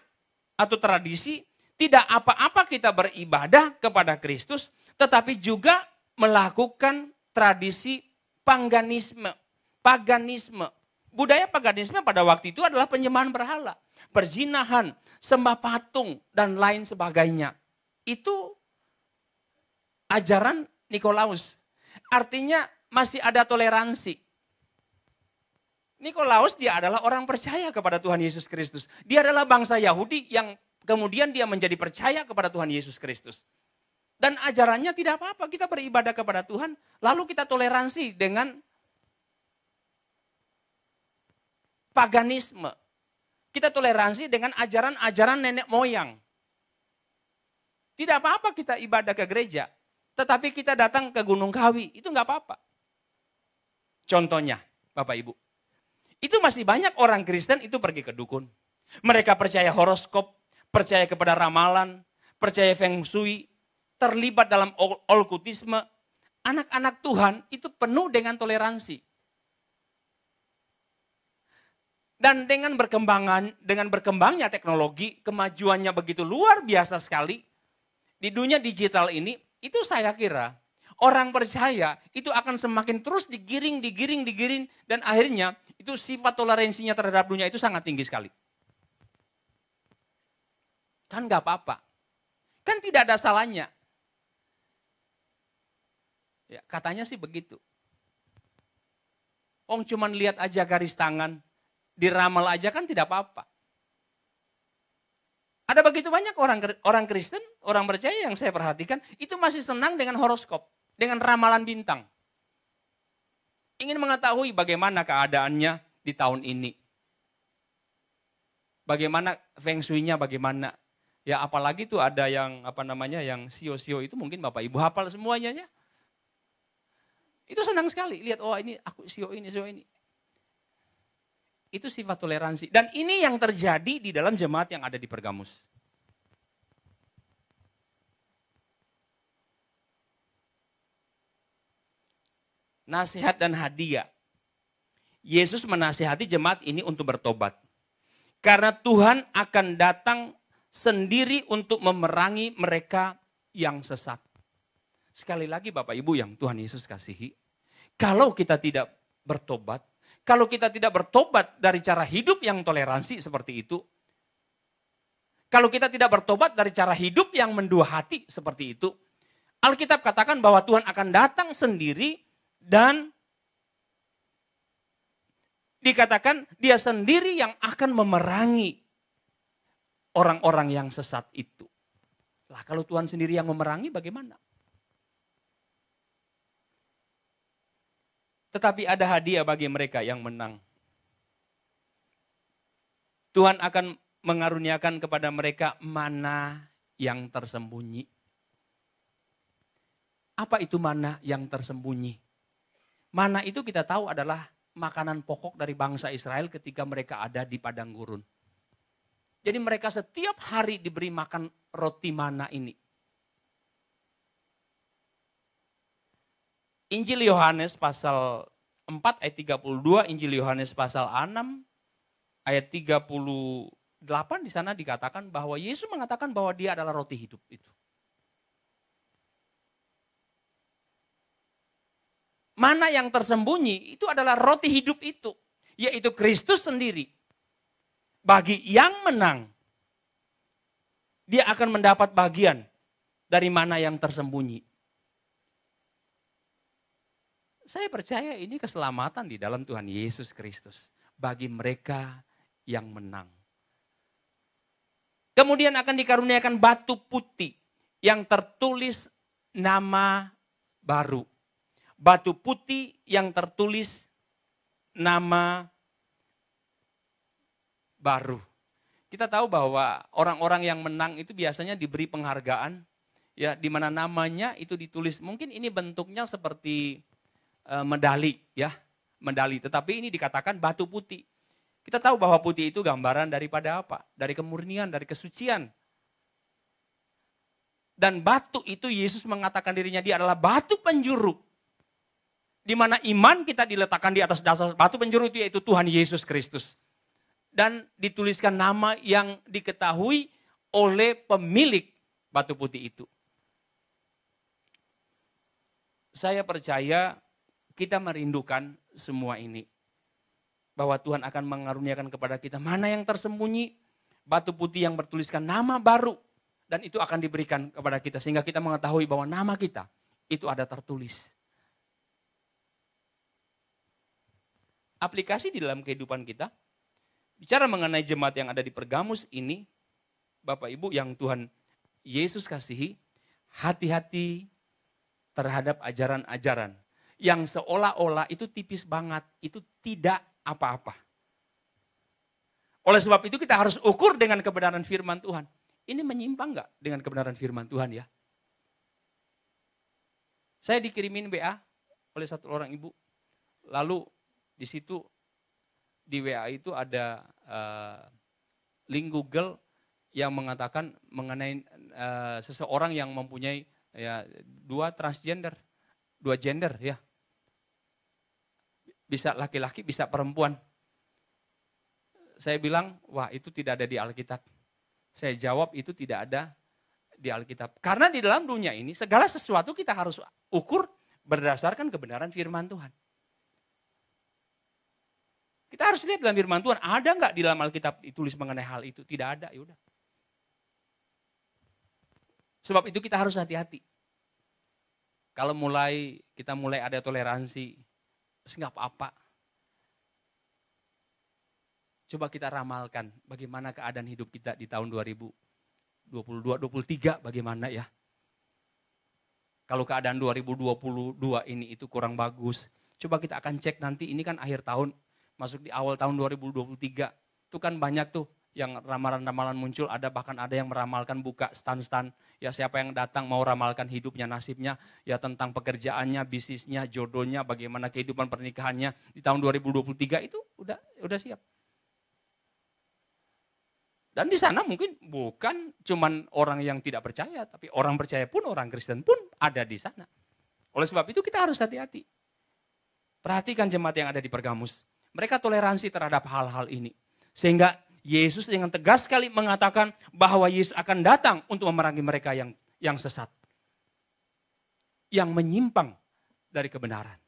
atau tradisi. Tidak apa-apa kita beribadah kepada Kristus, tetapi juga melakukan tradisi paganisme. Budaya paganisme pada waktu itu adalah penyembahan berhala, perzinahan, sembah patung, dan lain sebagainya. Itu ajaran Nikolaus. Artinya masih ada toleransi. Nikolaus dia adalah orang percaya kepada Tuhan Yesus Kristus. Dia adalah bangsa Yahudi yang kemudian dia menjadi percaya kepada Tuhan Yesus Kristus. Dan ajarannya tidak apa-apa, kita beribadah kepada Tuhan, lalu kita toleransi dengan paganisme. Kita toleransi dengan ajaran-ajaran nenek moyang. Tidak apa-apa kita ibadah ke gereja, tetapi kita datang ke Gunung Kawi, itu nggak apa-apa. Contohnya, Bapak Ibu, itu masih banyak orang Kristen itu pergi ke dukun. Mereka percaya horoskop, percaya kepada ramalan, percaya feng shui, terlibat dalam okkultisme. Anak-anak Tuhan itu penuh dengan toleransi. Dan dengan berkembangnya teknologi, kemajuannya begitu luar biasa sekali. Di dunia digital ini, itu saya kira orang percaya itu akan semakin terus digiring, dan akhirnya itu sifat toleransinya terhadap dunia itu sangat tinggi sekali. Kan gak apa-apa. Kan tidak ada salahnya. Ya, katanya sih begitu. Cuman lihat aja garis tangan, diramal aja kan tidak apa-apa. Ada begitu banyak orang Kristen, orang percaya yang saya perhatikan, itu masih senang dengan horoskop, dengan ramalan bintang. Ingin mengetahui bagaimana keadaannya di tahun ini. Bagaimana feng shui-nya, bagaimana. Ya apalagi tuh ada yang yang sio-sio itu mungkin Bapak Ibu hafal semuanya ya. Itu senang sekali, lihat ini aku sio ini. Itu sifat toleransi. Dan ini yang terjadi di dalam jemaat yang ada di Pergamus. Nasihat dan hadiah. Yesus menasihati jemaat ini untuk bertobat. Karena Tuhan akan datang sendiri untuk memerangi mereka yang sesat. Sekali lagi Bapak Ibu yang Tuhan Yesus kasihi. Kalau kita tidak bertobat, kalau kita tidak bertobat dari cara hidup yang toleransi seperti itu, kalau kita tidak bertobat dari cara hidup yang mendua hati seperti itu, Alkitab katakan bahwa Tuhan akan datang sendiri dan dikatakan dia sendiri yang akan memerangi orang-orang yang sesat itu. Lah kalau Tuhan sendiri yang memerangi bagaimana? Tetapi ada hadiah bagi mereka yang menang. Tuhan akan mengaruniakan kepada mereka mana yang tersembunyi. Apa itu mana yang tersembunyi? Mana itu kita tahu adalah makanan pokok dari bangsa Israel ketika mereka ada di padang gurun. Jadi mereka setiap hari diberi makan roti mana ini. Injil Yohanes pasal 4 ayat 32, Injil Yohanes pasal 6 ayat 38 di sana dikatakan bahwa Yesus mengatakan bahwa dia adalah roti hidup itu. Mana yang tersembunyi itu adalah roti hidup itu, yaitu Kristus sendiri. Bagi yang menang, dia akan mendapat bagian dari mana yang tersembunyi. Saya percaya ini keselamatan di dalam Tuhan Yesus Kristus bagi mereka yang menang. Kemudian akan dikaruniakan batu putih yang tertulis nama baru. Batu putih yang tertulis nama baru. Kita tahu bahwa orang-orang yang menang itu biasanya diberi penghargaan, ya, di mana namanya itu ditulis. Mungkin ini bentuknya seperti medali, ya, medali. Tetapi ini dikatakan batu putih. Kita tahu bahwa putih itu gambaran daripada apa? Dari kemurnian, dari kesucian. Dan batu itu Yesus mengatakan dirinya dia adalah batu penjuru. Di mana iman kita diletakkan di atas dasar batu penjuru itu yaitu Tuhan Yesus Kristus. Dan dituliskan nama yang diketahui oleh pemilik batu putih itu. Saya percaya kita merindukan semua ini. Bahwa Tuhan akan mengaruniakan kepada kita mana yang tersembunyi, batu putih yang bertuliskan nama baru. Dan itu akan diberikan kepada kita sehingga kita mengetahui bahwa nama kita itu ada tertulis. Aplikasi di dalam kehidupan kita, bicara mengenai jemaat yang ada di Pergamus ini, Bapak Ibu yang Tuhan Yesus kasihi, hati-hati terhadap ajaran-ajaran yang seolah-olah itu tipis banget, itu tidak apa-apa. Oleh sebab itu kita harus ukur dengan kebenaran firman Tuhan. ini menyimpang nggak dengan kebenaran firman Tuhan ya? Saya dikirimin WA oleh satu orang ibu, lalu di situ di WA itu ada link Google yang mengatakan mengenai seseorang yang mempunyai ya dua gender ya, bisa laki-laki bisa perempuan. Saya bilang, wah itu tidak ada di Alkitab. Saya jawab itu tidak ada di Alkitab. Karena di dalam dunia ini segala sesuatu kita harus ukur berdasarkan kebenaran firman Tuhan. Kita harus lihat dalam firman Tuhan, ada nggak di dalam Alkitab ditulis mengenai hal itu? Tidak ada, yaudah. Sebab itu kita harus hati-hati. Kalau kita mulai ada toleransi, nggak apa-apa. Coba kita ramalkan bagaimana keadaan hidup kita di tahun 2022-23 bagaimana ya. Kalau keadaan 2022 ini itu kurang bagus, coba kita akan cek nanti, ini kan akhir tahun, masuk di awal tahun 2023. Itu kan banyak tuh yang ramalan-ramalan muncul, bahkan ada yang meramalkan buka stand-stand. Ya siapa yang datang mau ramalkan hidupnya, nasibnya, ya tentang pekerjaannya, bisnisnya, jodohnya, bagaimana kehidupan pernikahannya di tahun 2023 itu udah siap. Dan di sana mungkin bukan cuman orang yang tidak percaya, tapi orang percaya pun, orang Kristen pun ada di sana. Oleh sebab itu kita harus hati-hati. Perhatikan jemaat yang ada di Pergamus. Mereka toleransi terhadap hal-hal ini. Sehingga Yesus dengan tegas sekali mengatakan bahwa Yesus akan datang untuk memerangi mereka yang sesat. Yang menyimpang dari kebenaran.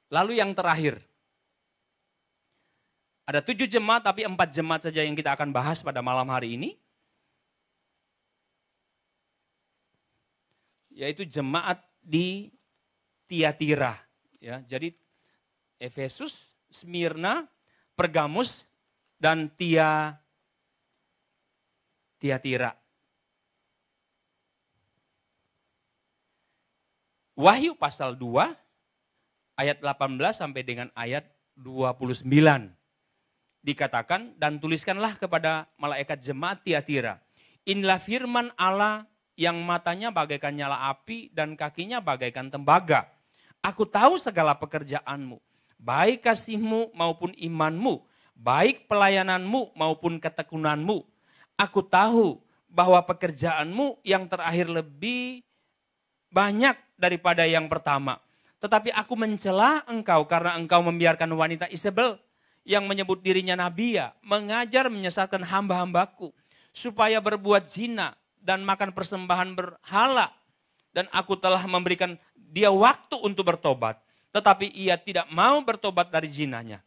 Lalu yang terakhir. Ada 7 jemaat, tapi 4 jemaat saja yang kita akan bahas pada malam hari ini. Yaitu jemaat di Tiatira. Ya, jadi Efesus, Smyrna, Pergamus, dan Tiatira. Wahyu pasal 2, ayat 18 sampai dengan ayat 29. Dikatakan, dan tuliskanlah kepada malaikat jemaat Tiatira. Inilah firman Allah yang matanya bagaikan nyala api dan kakinya bagaikan tembaga. Aku tahu segala pekerjaanmu, baik kasihmu maupun imanmu, baik pelayananmu maupun ketekunanmu. Aku tahu bahwa pekerjaanmu yang terakhir lebih banyak daripada yang pertama. Tetapi aku mencela engkau karena engkau membiarkan wanita Isabel yang menyebut dirinya nabiya, mengajar menyesatkan hamba-hambaku, supaya berbuat zina dan makan persembahan berhala. Dan aku telah memberikan dia waktu untuk bertobat, tetapi ia tidak mau bertobat dari zinanya.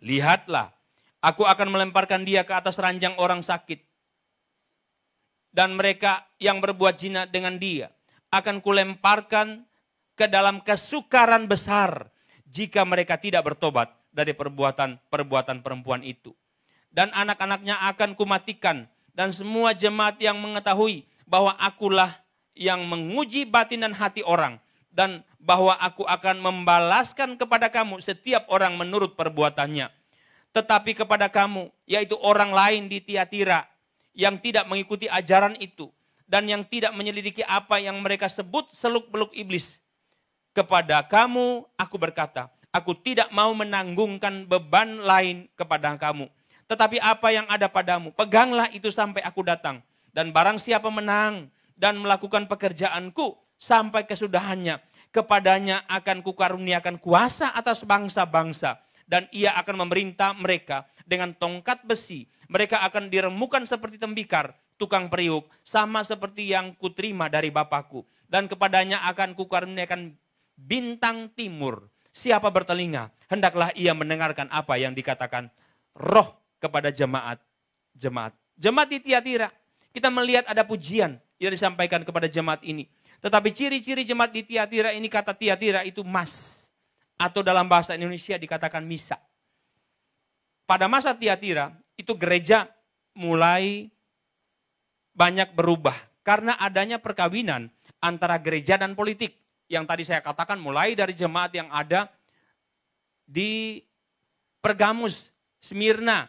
Lihatlah, aku akan melemparkan dia ke atas ranjang orang sakit. Dan mereka yang berbuat zina dengan dia, akan kulemparkan ke dalam kesukaran besar, jika mereka tidak bertobat dari perbuatan perempuan itu. Dan anak-anaknya akan kumatikan, dan semua jemaat yang mengetahui bahwa akulah yang menguji batin dan hati orang, dan bahwa aku akan membalaskan kepada kamu setiap orang menurut perbuatannya. Tetapi kepada kamu, yaitu orang lain di Tiatira, yang tidak mengikuti ajaran itu, dan yang tidak menyelidiki apa yang mereka sebut seluk-beluk iblis, kepada kamu aku berkata, aku tidak mau menanggungkan beban lain kepada kamu. Tetapi apa yang ada padamu, peganglah itu sampai aku datang. Dan barang siapa menang dan melakukan pekerjaanku sampai kesudahannya, kepadanya akan kukaruniakan kuasa atas bangsa-bangsa. Dan ia akan memerintah mereka dengan tongkat besi. Mereka akan diremukan seperti tembikar, tukang periuk, sama seperti yang kuterima dari Bapakku. Dan kepadanya akan kukaruniakan bintang timur. Siapa bertelinga, hendaklah ia mendengarkan apa yang dikatakan Roh kepada jemaat. Jemaat di Tiatira, kita melihat ada pujian yang disampaikan kepada jemaat ini. Tetapi ciri-ciri jemaat di Tiatira ini, kata Tiatira itu mas, atau dalam bahasa Indonesia dikatakan misa. Pada masa Tiatira, itu gereja mulai banyak berubah karena adanya perkawinan antara gereja dan politik. Yang tadi saya katakan mulai dari jemaat yang ada di Pergamus, Smyrna,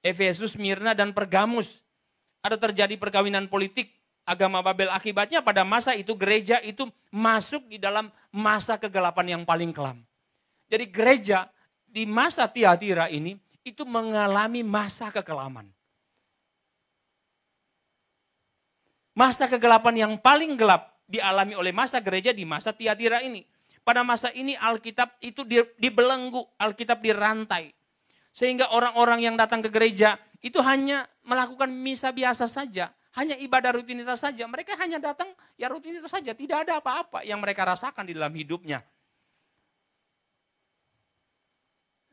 Efesus, Mirna, dan Pergamus. Ada terjadi perkawinan politik, agama Babel. Akibatnya pada masa itu gereja itu masuk di dalam masa kegelapan yang paling kelam. Jadi gereja di masa Tiatira ini itu mengalami masa kekelaman. Masa kegelapan yang paling gelap dialami oleh masa gereja di masa Tiatira ini. Pada masa ini Alkitab itu dibelenggu, Alkitab dirantai. Sehingga orang-orang yang datang ke gereja itu hanya melakukan misa biasa saja. Hanya ibadah rutinitas saja. Mereka hanya datang ya rutinitas saja. Tidak ada apa-apa yang mereka rasakan di dalam hidupnya.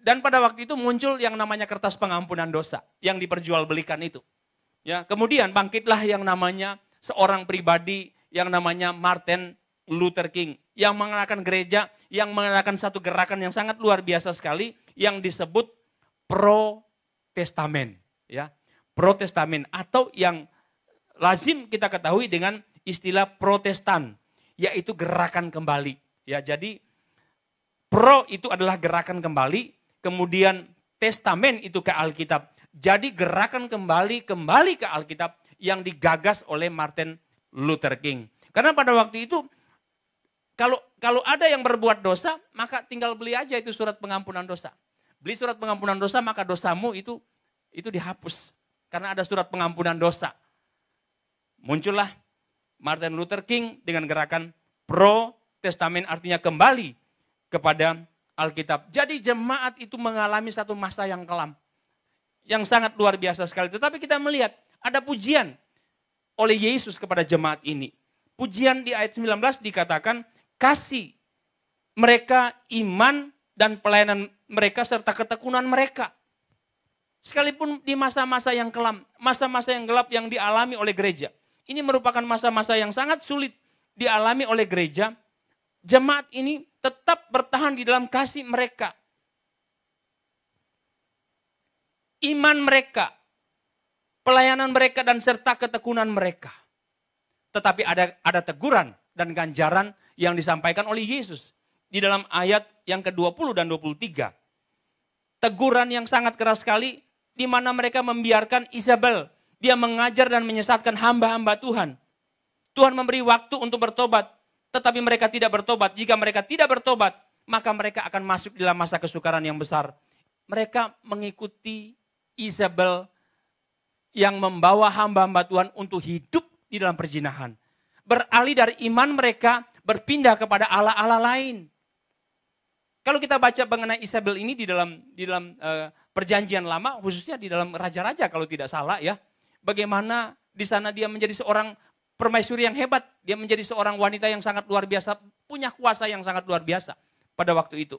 Dan pada waktu itu muncul yang namanya kertas pengampunan dosa. Yang diperjualbelikan itu. Ya, kemudian bangkitlah yang namanya seorang pribadi yang namanya Martin Luther King. Yang mengenakan gereja, yang mengenakan satu gerakan yang sangat luar biasa sekali. Yang disebut Pro-Testamen. Ya, Pro-Testamen atau yang lazim kita ketahui dengan istilah Protestan, yaitu gerakan kembali. Ya, jadi pro itu adalah gerakan kembali, kemudian testamen itu ke Alkitab. Jadi gerakan kembali ke Alkitab yang digagas oleh Martin Luther King. Karena pada waktu itu kalau ada yang berbuat dosa, maka tinggal beli aja itu surat pengampunan dosa. Beli surat pengampunan dosa, maka dosamu itu dihapus. Karena ada surat pengampunan dosa. Muncullah Martin Luther King dengan gerakan Pro-Testamen, artinya kembali kepada Alkitab. Jadi jemaat itu mengalami satu masa yang kelam. Yang sangat luar biasa sekali. Tetapi kita melihat ada pujian oleh Yesus kepada jemaat ini. Pujian di ayat 19 dikatakan, kasih mereka iman dan pelayanan mereka serta ketekunan mereka. Sekalipun di masa-masa yang kelam, masa-masa yang gelap yang dialami oleh gereja. Ini merupakan masa-masa yang sangat sulit dialami oleh gereja. Jemaat ini tetap bertahan di dalam kasih mereka. Iman mereka, pelayanan mereka dan serta ketekunan mereka. Tetapi ada teguran dan ganjaran yang disampaikan oleh Yesus di dalam ayat yang ke-20 dan 23. Teguran yang sangat keras sekali di mana mereka membiarkan Isabel. Dia mengajar dan menyesatkan hamba-hamba Tuhan. Tuhan memberi waktu untuk bertobat, tetapi mereka tidak bertobat. Jika mereka tidak bertobat, maka mereka akan masuk dalam masa kesukaran yang besar. Mereka mengikuti Isabel yang membawa hamba-hamba Tuhan untuk hidup di dalam perzinahan. Beralih dari iman mereka, berpindah kepada Allah-Allah lain. Kalau kita baca mengenai Isabel ini di dalam perjanjian lama, khususnya di dalam raja-raja kalau tidak salah ya. Bagaimana di sana dia menjadi seorang permaisuri yang hebat. Dia menjadi seorang wanita yang sangat luar biasa, punya kuasa yang sangat luar biasa pada waktu itu.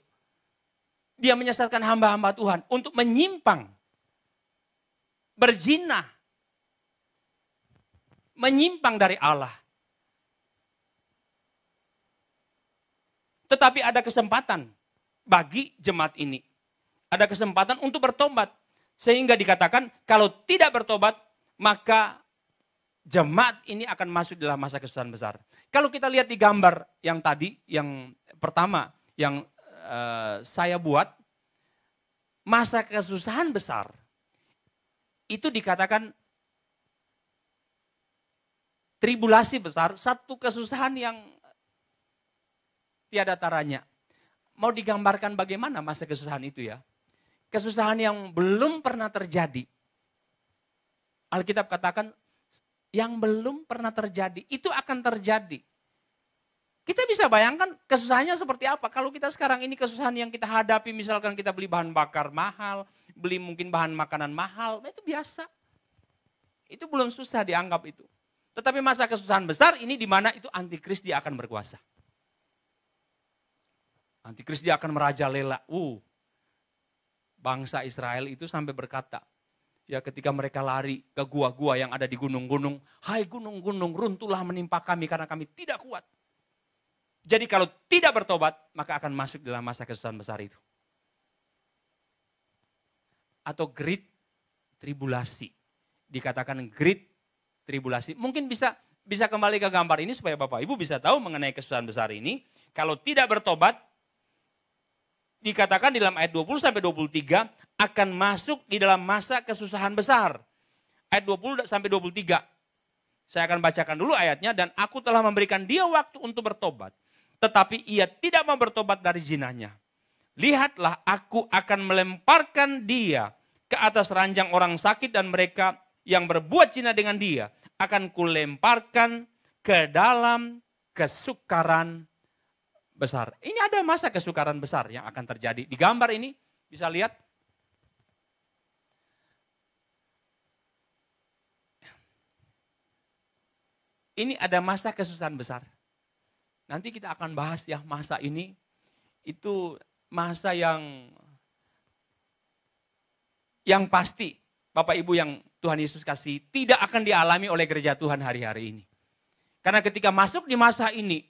Dia menyesatkan hamba-hamba Tuhan untuk menyimpang, berzina, menyimpang dari Allah. Tetapi ada kesempatan bagi jemaat ini. Ada kesempatan untuk bertobat. Sehingga dikatakan kalau tidak bertobat, maka jemaat ini akan masuk dalam masa kesusahan besar. Kalau kita lihat di gambar yang tadi, yang pertama yang saya buat, masa kesusahan besar, itu dikatakan tribulasi besar, satu kesusahan yang tiada taranya. Mau digambarkan bagaimana masa kesusahan itu ya? Kesusahan yang belum pernah terjadi. Alkitab katakan yang belum pernah terjadi, itu akan terjadi. Kita bisa bayangkan kesusahannya seperti apa. Kalau kita sekarang ini kesusahan yang kita hadapi, misalkan kita beli bahan bakar mahal, beli mungkin bahan makanan mahal, itu biasa. Itu belum susah dianggap itu. Tetapi masa kesusahan besar ini di mana itu antikris dia akan berkuasa. Antikris dia akan merajalela. Bangsa Israel itu sampai berkata, ya ketika mereka lari ke gua-gua yang ada di gunung-gunung, hai gunung-gunung runtuhlah menimpa kami karena kami tidak kuat. Jadi kalau tidak bertobat, maka akan masuk dalam masa kesusahan besar itu. Atau great tribulasi. Dikatakan great tribulasi. Mungkin bisa kembali ke gambar ini supaya Bapak Ibu bisa tahu mengenai kesusahan besar ini. Kalau tidak bertobat, dikatakan di dalam ayat 20 sampai 23 akan masuk di dalam masa kesusahan besar. Ayat 20 sampai 23. Saya akan bacakan dulu ayatnya. Dan aku telah memberikan dia waktu untuk bertobat. Tetapi ia tidak mau bertobat dari zinanya. Lihatlah, aku akan melemparkan dia ke atas ranjang orang sakit, dan mereka yang berbuat zina dengan dia akan kulemparkan ke dalam kesukaran besar. Ini ada masa kesukaran besar yang akan terjadi. Di gambar ini bisa lihat. Ini ada masa kesusahan besar. Nanti kita akan bahas ya, masa ini itu masa yang pasti Bapak Ibu yang Tuhan Yesus kasih tidak akan dialami oleh gereja Tuhan hari-hari ini. Karena ketika masuk di masa ini,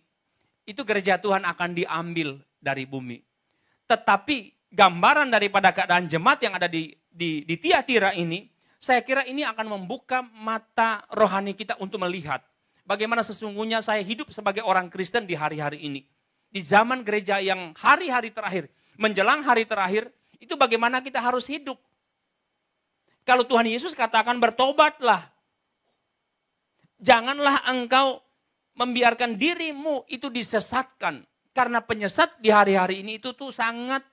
itu gereja Tuhan akan diambil dari bumi. Tetapi gambaran daripada keadaan jemaat yang ada di Tiatira ini, saya kira ini akan membuka mata rohani kita untuk melihat bagaimana sesungguhnya saya hidup sebagai orang Kristen di hari-hari ini. Di zaman gereja yang hari-hari terakhir, menjelang hari terakhir, itu bagaimana kita harus hidup. Kalau Tuhan Yesus katakan bertobatlah. Janganlah engkau membiarkan dirimu itu disesatkan. Karena penyesat di hari-hari ini itu tuh sangat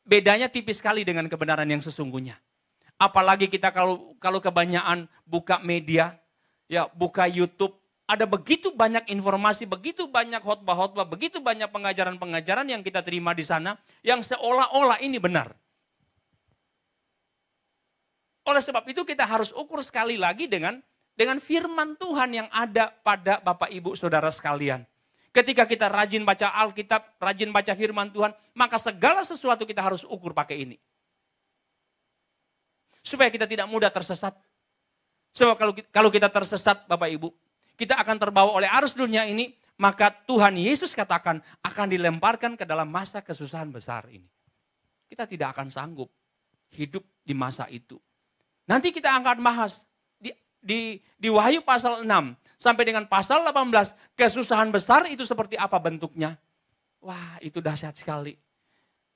bedanya tipis sekali dengan kebenaran yang sesungguhnya. Apalagi kita kalau kebanyakan buka media, ya buka YouTube, ada begitu banyak informasi, begitu banyak khotbah-khotbah, begitu banyak pengajaran-pengajaran yang kita terima di sana yang seolah-olah ini benar. Oleh sebab itu kita harus ukur sekali lagi dengan firman Tuhan yang ada pada Bapak Ibu Saudara sekalian. Ketika kita rajin baca Alkitab, rajin baca firman Tuhan, maka segala sesuatu kita harus ukur pakai ini. Supaya kita tidak mudah tersesat. Sebab kalau kita tersesat Bapak Ibu, kita akan terbawa oleh arus dunia ini, maka Tuhan Yesus katakan akan dilemparkan ke dalam masa kesusahan besar ini. Kita tidak akan sanggup hidup di masa itu. Nanti kita akan bahas di Wahyu pasal 6 sampai dengan pasal 18, kesusahan besar itu seperti apa bentuknya. Wah, itu dahsyat sekali.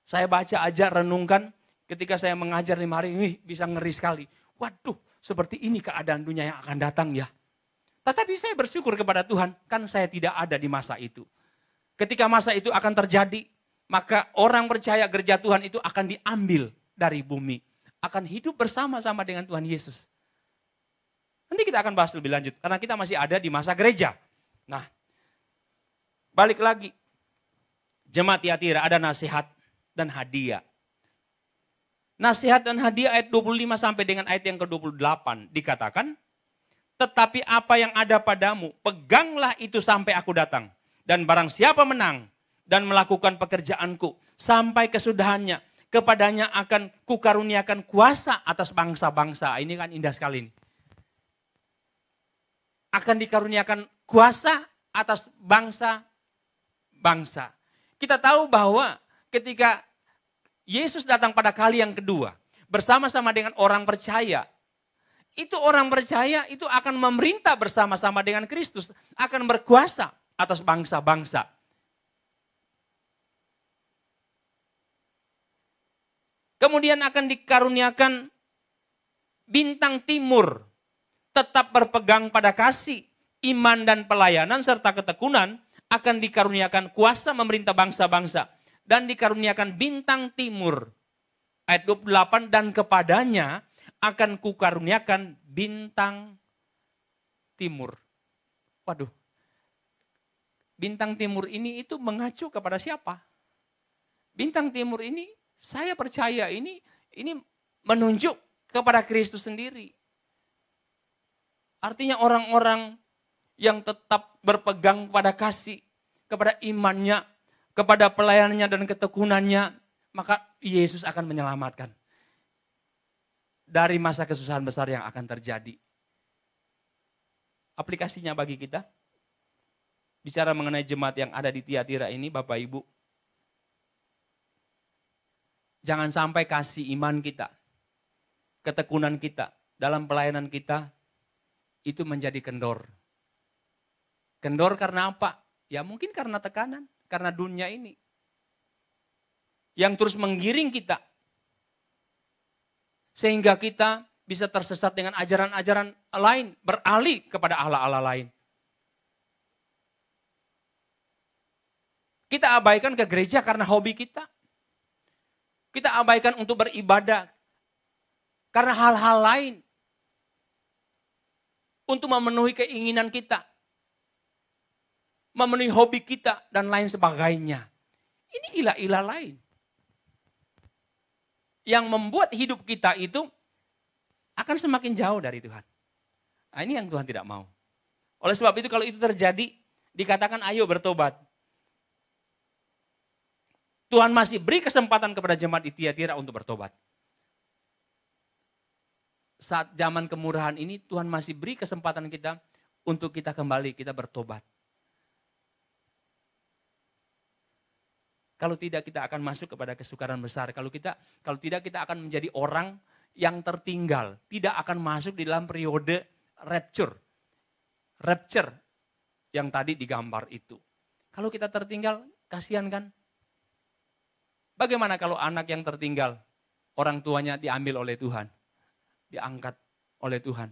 Saya baca aja, renungkan, ketika saya mengajar 5 hari ini bisa ngeri sekali. Waduh, seperti ini keadaan dunia yang akan datang ya. Tetapi saya bersyukur kepada Tuhan, kan saya tidak ada di masa itu. Ketika masa itu akan terjadi, maka orang percaya gereja Tuhan itu akan diambil dari bumi. Akan hidup bersama-sama dengan Tuhan Yesus. Nanti kita akan bahas lebih lanjut, karena kita masih ada di masa gereja. Nah, balik lagi. Jemaat Tiatira ada nasihat dan hadiah. Nasihat dan hadiah ayat 25 sampai dengan ayat yang ke-28 dikatakan, tetapi apa yang ada padamu, peganglah itu sampai aku datang. Dan barang siapa menang dan melakukan pekerjaanku sampai kesudahannya, kepadanya akan kukaruniakan kuasa atas bangsa-bangsa. Ini kan indah sekali ini. Akan dikaruniakan kuasa atas bangsa-bangsa. Kita tahu bahwa ketika Yesus datang pada kali yang kedua, bersama-sama dengan orang percaya, itu orang percaya itu akan memerintah bersama-sama dengan Kristus, akan berkuasa atas bangsa-bangsa. Kemudian akan dikaruniakan bintang timur, tetap berpegang pada kasih, iman dan pelayanan serta ketekunan, akan dikaruniakan kuasa memerintah bangsa-bangsa. Dan dikaruniakan bintang timur. Ayat 28, dan kepadanya akan kukaruniakan bintang timur. Waduh, bintang timur ini itu mengacu kepada siapa? Bintang timur ini, saya percaya ini menunjuk kepada Kristus sendiri. Artinya orang-orang yang tetap berpegang pada kasih, kepada imannya, kepada pelayanannya dan ketekunannya, maka Yesus akan menyelamatkan dari masa kesusahan besar yang akan terjadi. Aplikasinya bagi kita, bicara mengenai jemaat yang ada di Tiatira ini, Bapak Ibu, jangan sampai kasih iman kita, ketekunan kita, dalam pelayanan kita, itu menjadi kendor. Kendor karena apa? Ya mungkin karena tekanan, karena dunia ini. Yang terus menggiring kita. Sehingga kita bisa tersesat dengan ajaran-ajaran lain, beralih kepada Allah-Allah lain. Kita abaikan ke gereja karena hobi kita. Kita abaikan untuk beribadah karena hal-hal lain. Untuk memenuhi keinginan kita. Memenuhi hobi kita dan lain sebagainya. Ini ilah-ilah lain. Yang membuat hidup kita itu akan semakin jauh dari Tuhan. Nah, ini yang Tuhan tidak mau. Oleh sebab itu kalau itu terjadi, dikatakan ayo bertobat. Tuhan masih beri kesempatan kepada jemaat di Tiatira untuk bertobat. Saat zaman kemurahan ini Tuhan masih beri kesempatan kita untuk kita kembali, kita bertobat. Kalau tidak kita akan masuk kepada kesukaran besar. Kalau tidak kita akan menjadi orang yang tertinggal. Tidak akan masuk di dalam periode rapture. Rapture yang tadi digambar itu. Kalau kita tertinggal, kasihan kan? Bagaimana kalau anak yang tertinggal, orang tuanya diambil oleh Tuhan? Diangkat oleh Tuhan.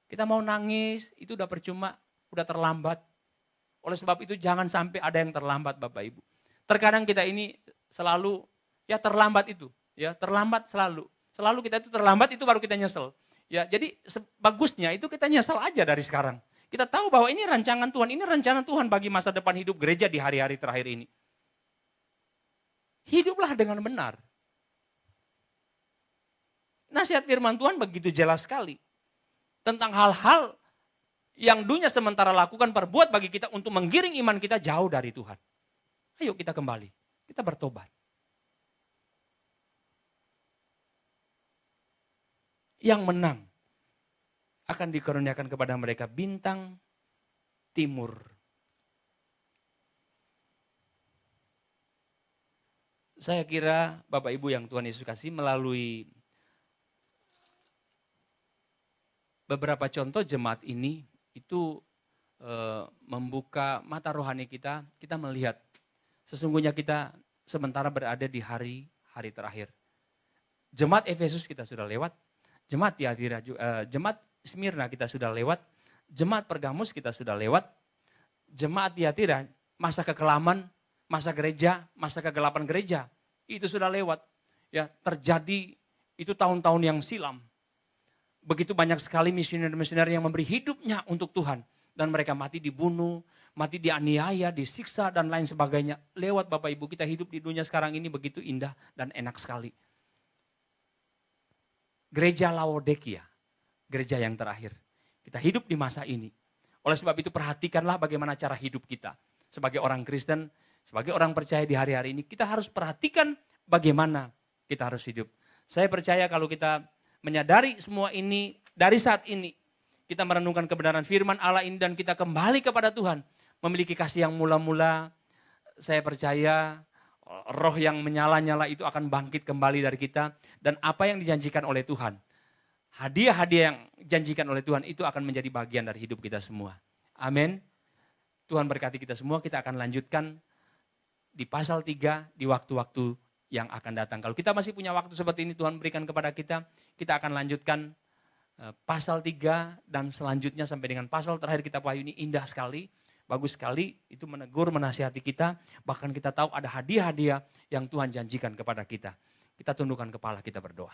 Kita mau nangis, itu udah percuma, udah terlambat. Oleh sebab itu jangan sampai ada yang terlambat Bapak Ibu. Terkadang kita ini selalu ya terlambat itu, ya terlambat selalu. Selalu kita itu terlambat itu baru kita nyesel. Ya, jadi bagusnya itu kita nyesel aja dari sekarang. Kita tahu bahwa ini rancangan Tuhan, ini rencana Tuhan bagi masa depan hidup gereja di hari-hari terakhir ini. Hiduplah dengan benar. Nasihat firman Tuhan begitu jelas sekali. Tentang hal-hal yang dunia sementara lakukan perbuat bagi kita untuk menggiring iman kita jauh dari Tuhan. Ayo kita kembali, kita bertobat. Yang menang akan dikaruniakan kepada mereka bintang timur. Saya kira Bapak Ibu yang Tuhan Yesus kasih melalui beberapa contoh jemaat ini itu membuka mata rohani kita melihat sesungguhnya kita sementara berada di hari terakhir. Jemaat Efesus kita sudah lewat, jemaat Tiatira, jemaat Smyrna kita sudah lewat, jemaat Pergamus kita sudah lewat, jemaat Tiatira masa kekelaman, masa gereja, masa kegelapan gereja itu sudah lewat. Ya, terjadi itu tahun-tahun yang silam. Begitu banyak sekali misioner-misioner yang memberi hidupnya untuk Tuhan. Dan mereka mati dibunuh, mati dianiaya, disiksa dan lain sebagainya. Lewat Bapak Ibu kita hidup di dunia sekarang ini begitu indah dan enak sekali. Gereja Laodikia, gereja yang terakhir. Kita hidup di masa ini. Oleh sebab itu perhatikanlah bagaimana cara hidup kita. Sebagai orang Kristen, sebagai orang percaya di hari-hari ini, kita harus perhatikan bagaimana kita harus hidup. Saya percaya kalau kita menyadari semua ini dari saat ini, kita merenungkan kebenaran firman Allah ini dan kita kembali kepada Tuhan. Memiliki kasih yang mula-mula, saya percaya roh yang menyala-nyala itu akan bangkit kembali dari kita. Dan apa yang dijanjikan oleh Tuhan, hadiah-hadiah yang dijanjikan oleh Tuhan itu akan menjadi bagian dari hidup kita semua. Amin. Tuhan berkati kita semua, kita akan lanjutkan di pasal 3 di waktu-waktu yang akan datang. Kalau kita masih punya waktu seperti ini Tuhan berikan kepada kita akan lanjutkan pasal 3 dan selanjutnya sampai dengan pasal terakhir kitab Wahyu ini indah sekali, bagus sekali, itu menegur, menasihati kita, bahkan kita tahu ada hadiah-hadiah yang Tuhan janjikan kepada kita. Kita tundukkan kepala, kita berdoa.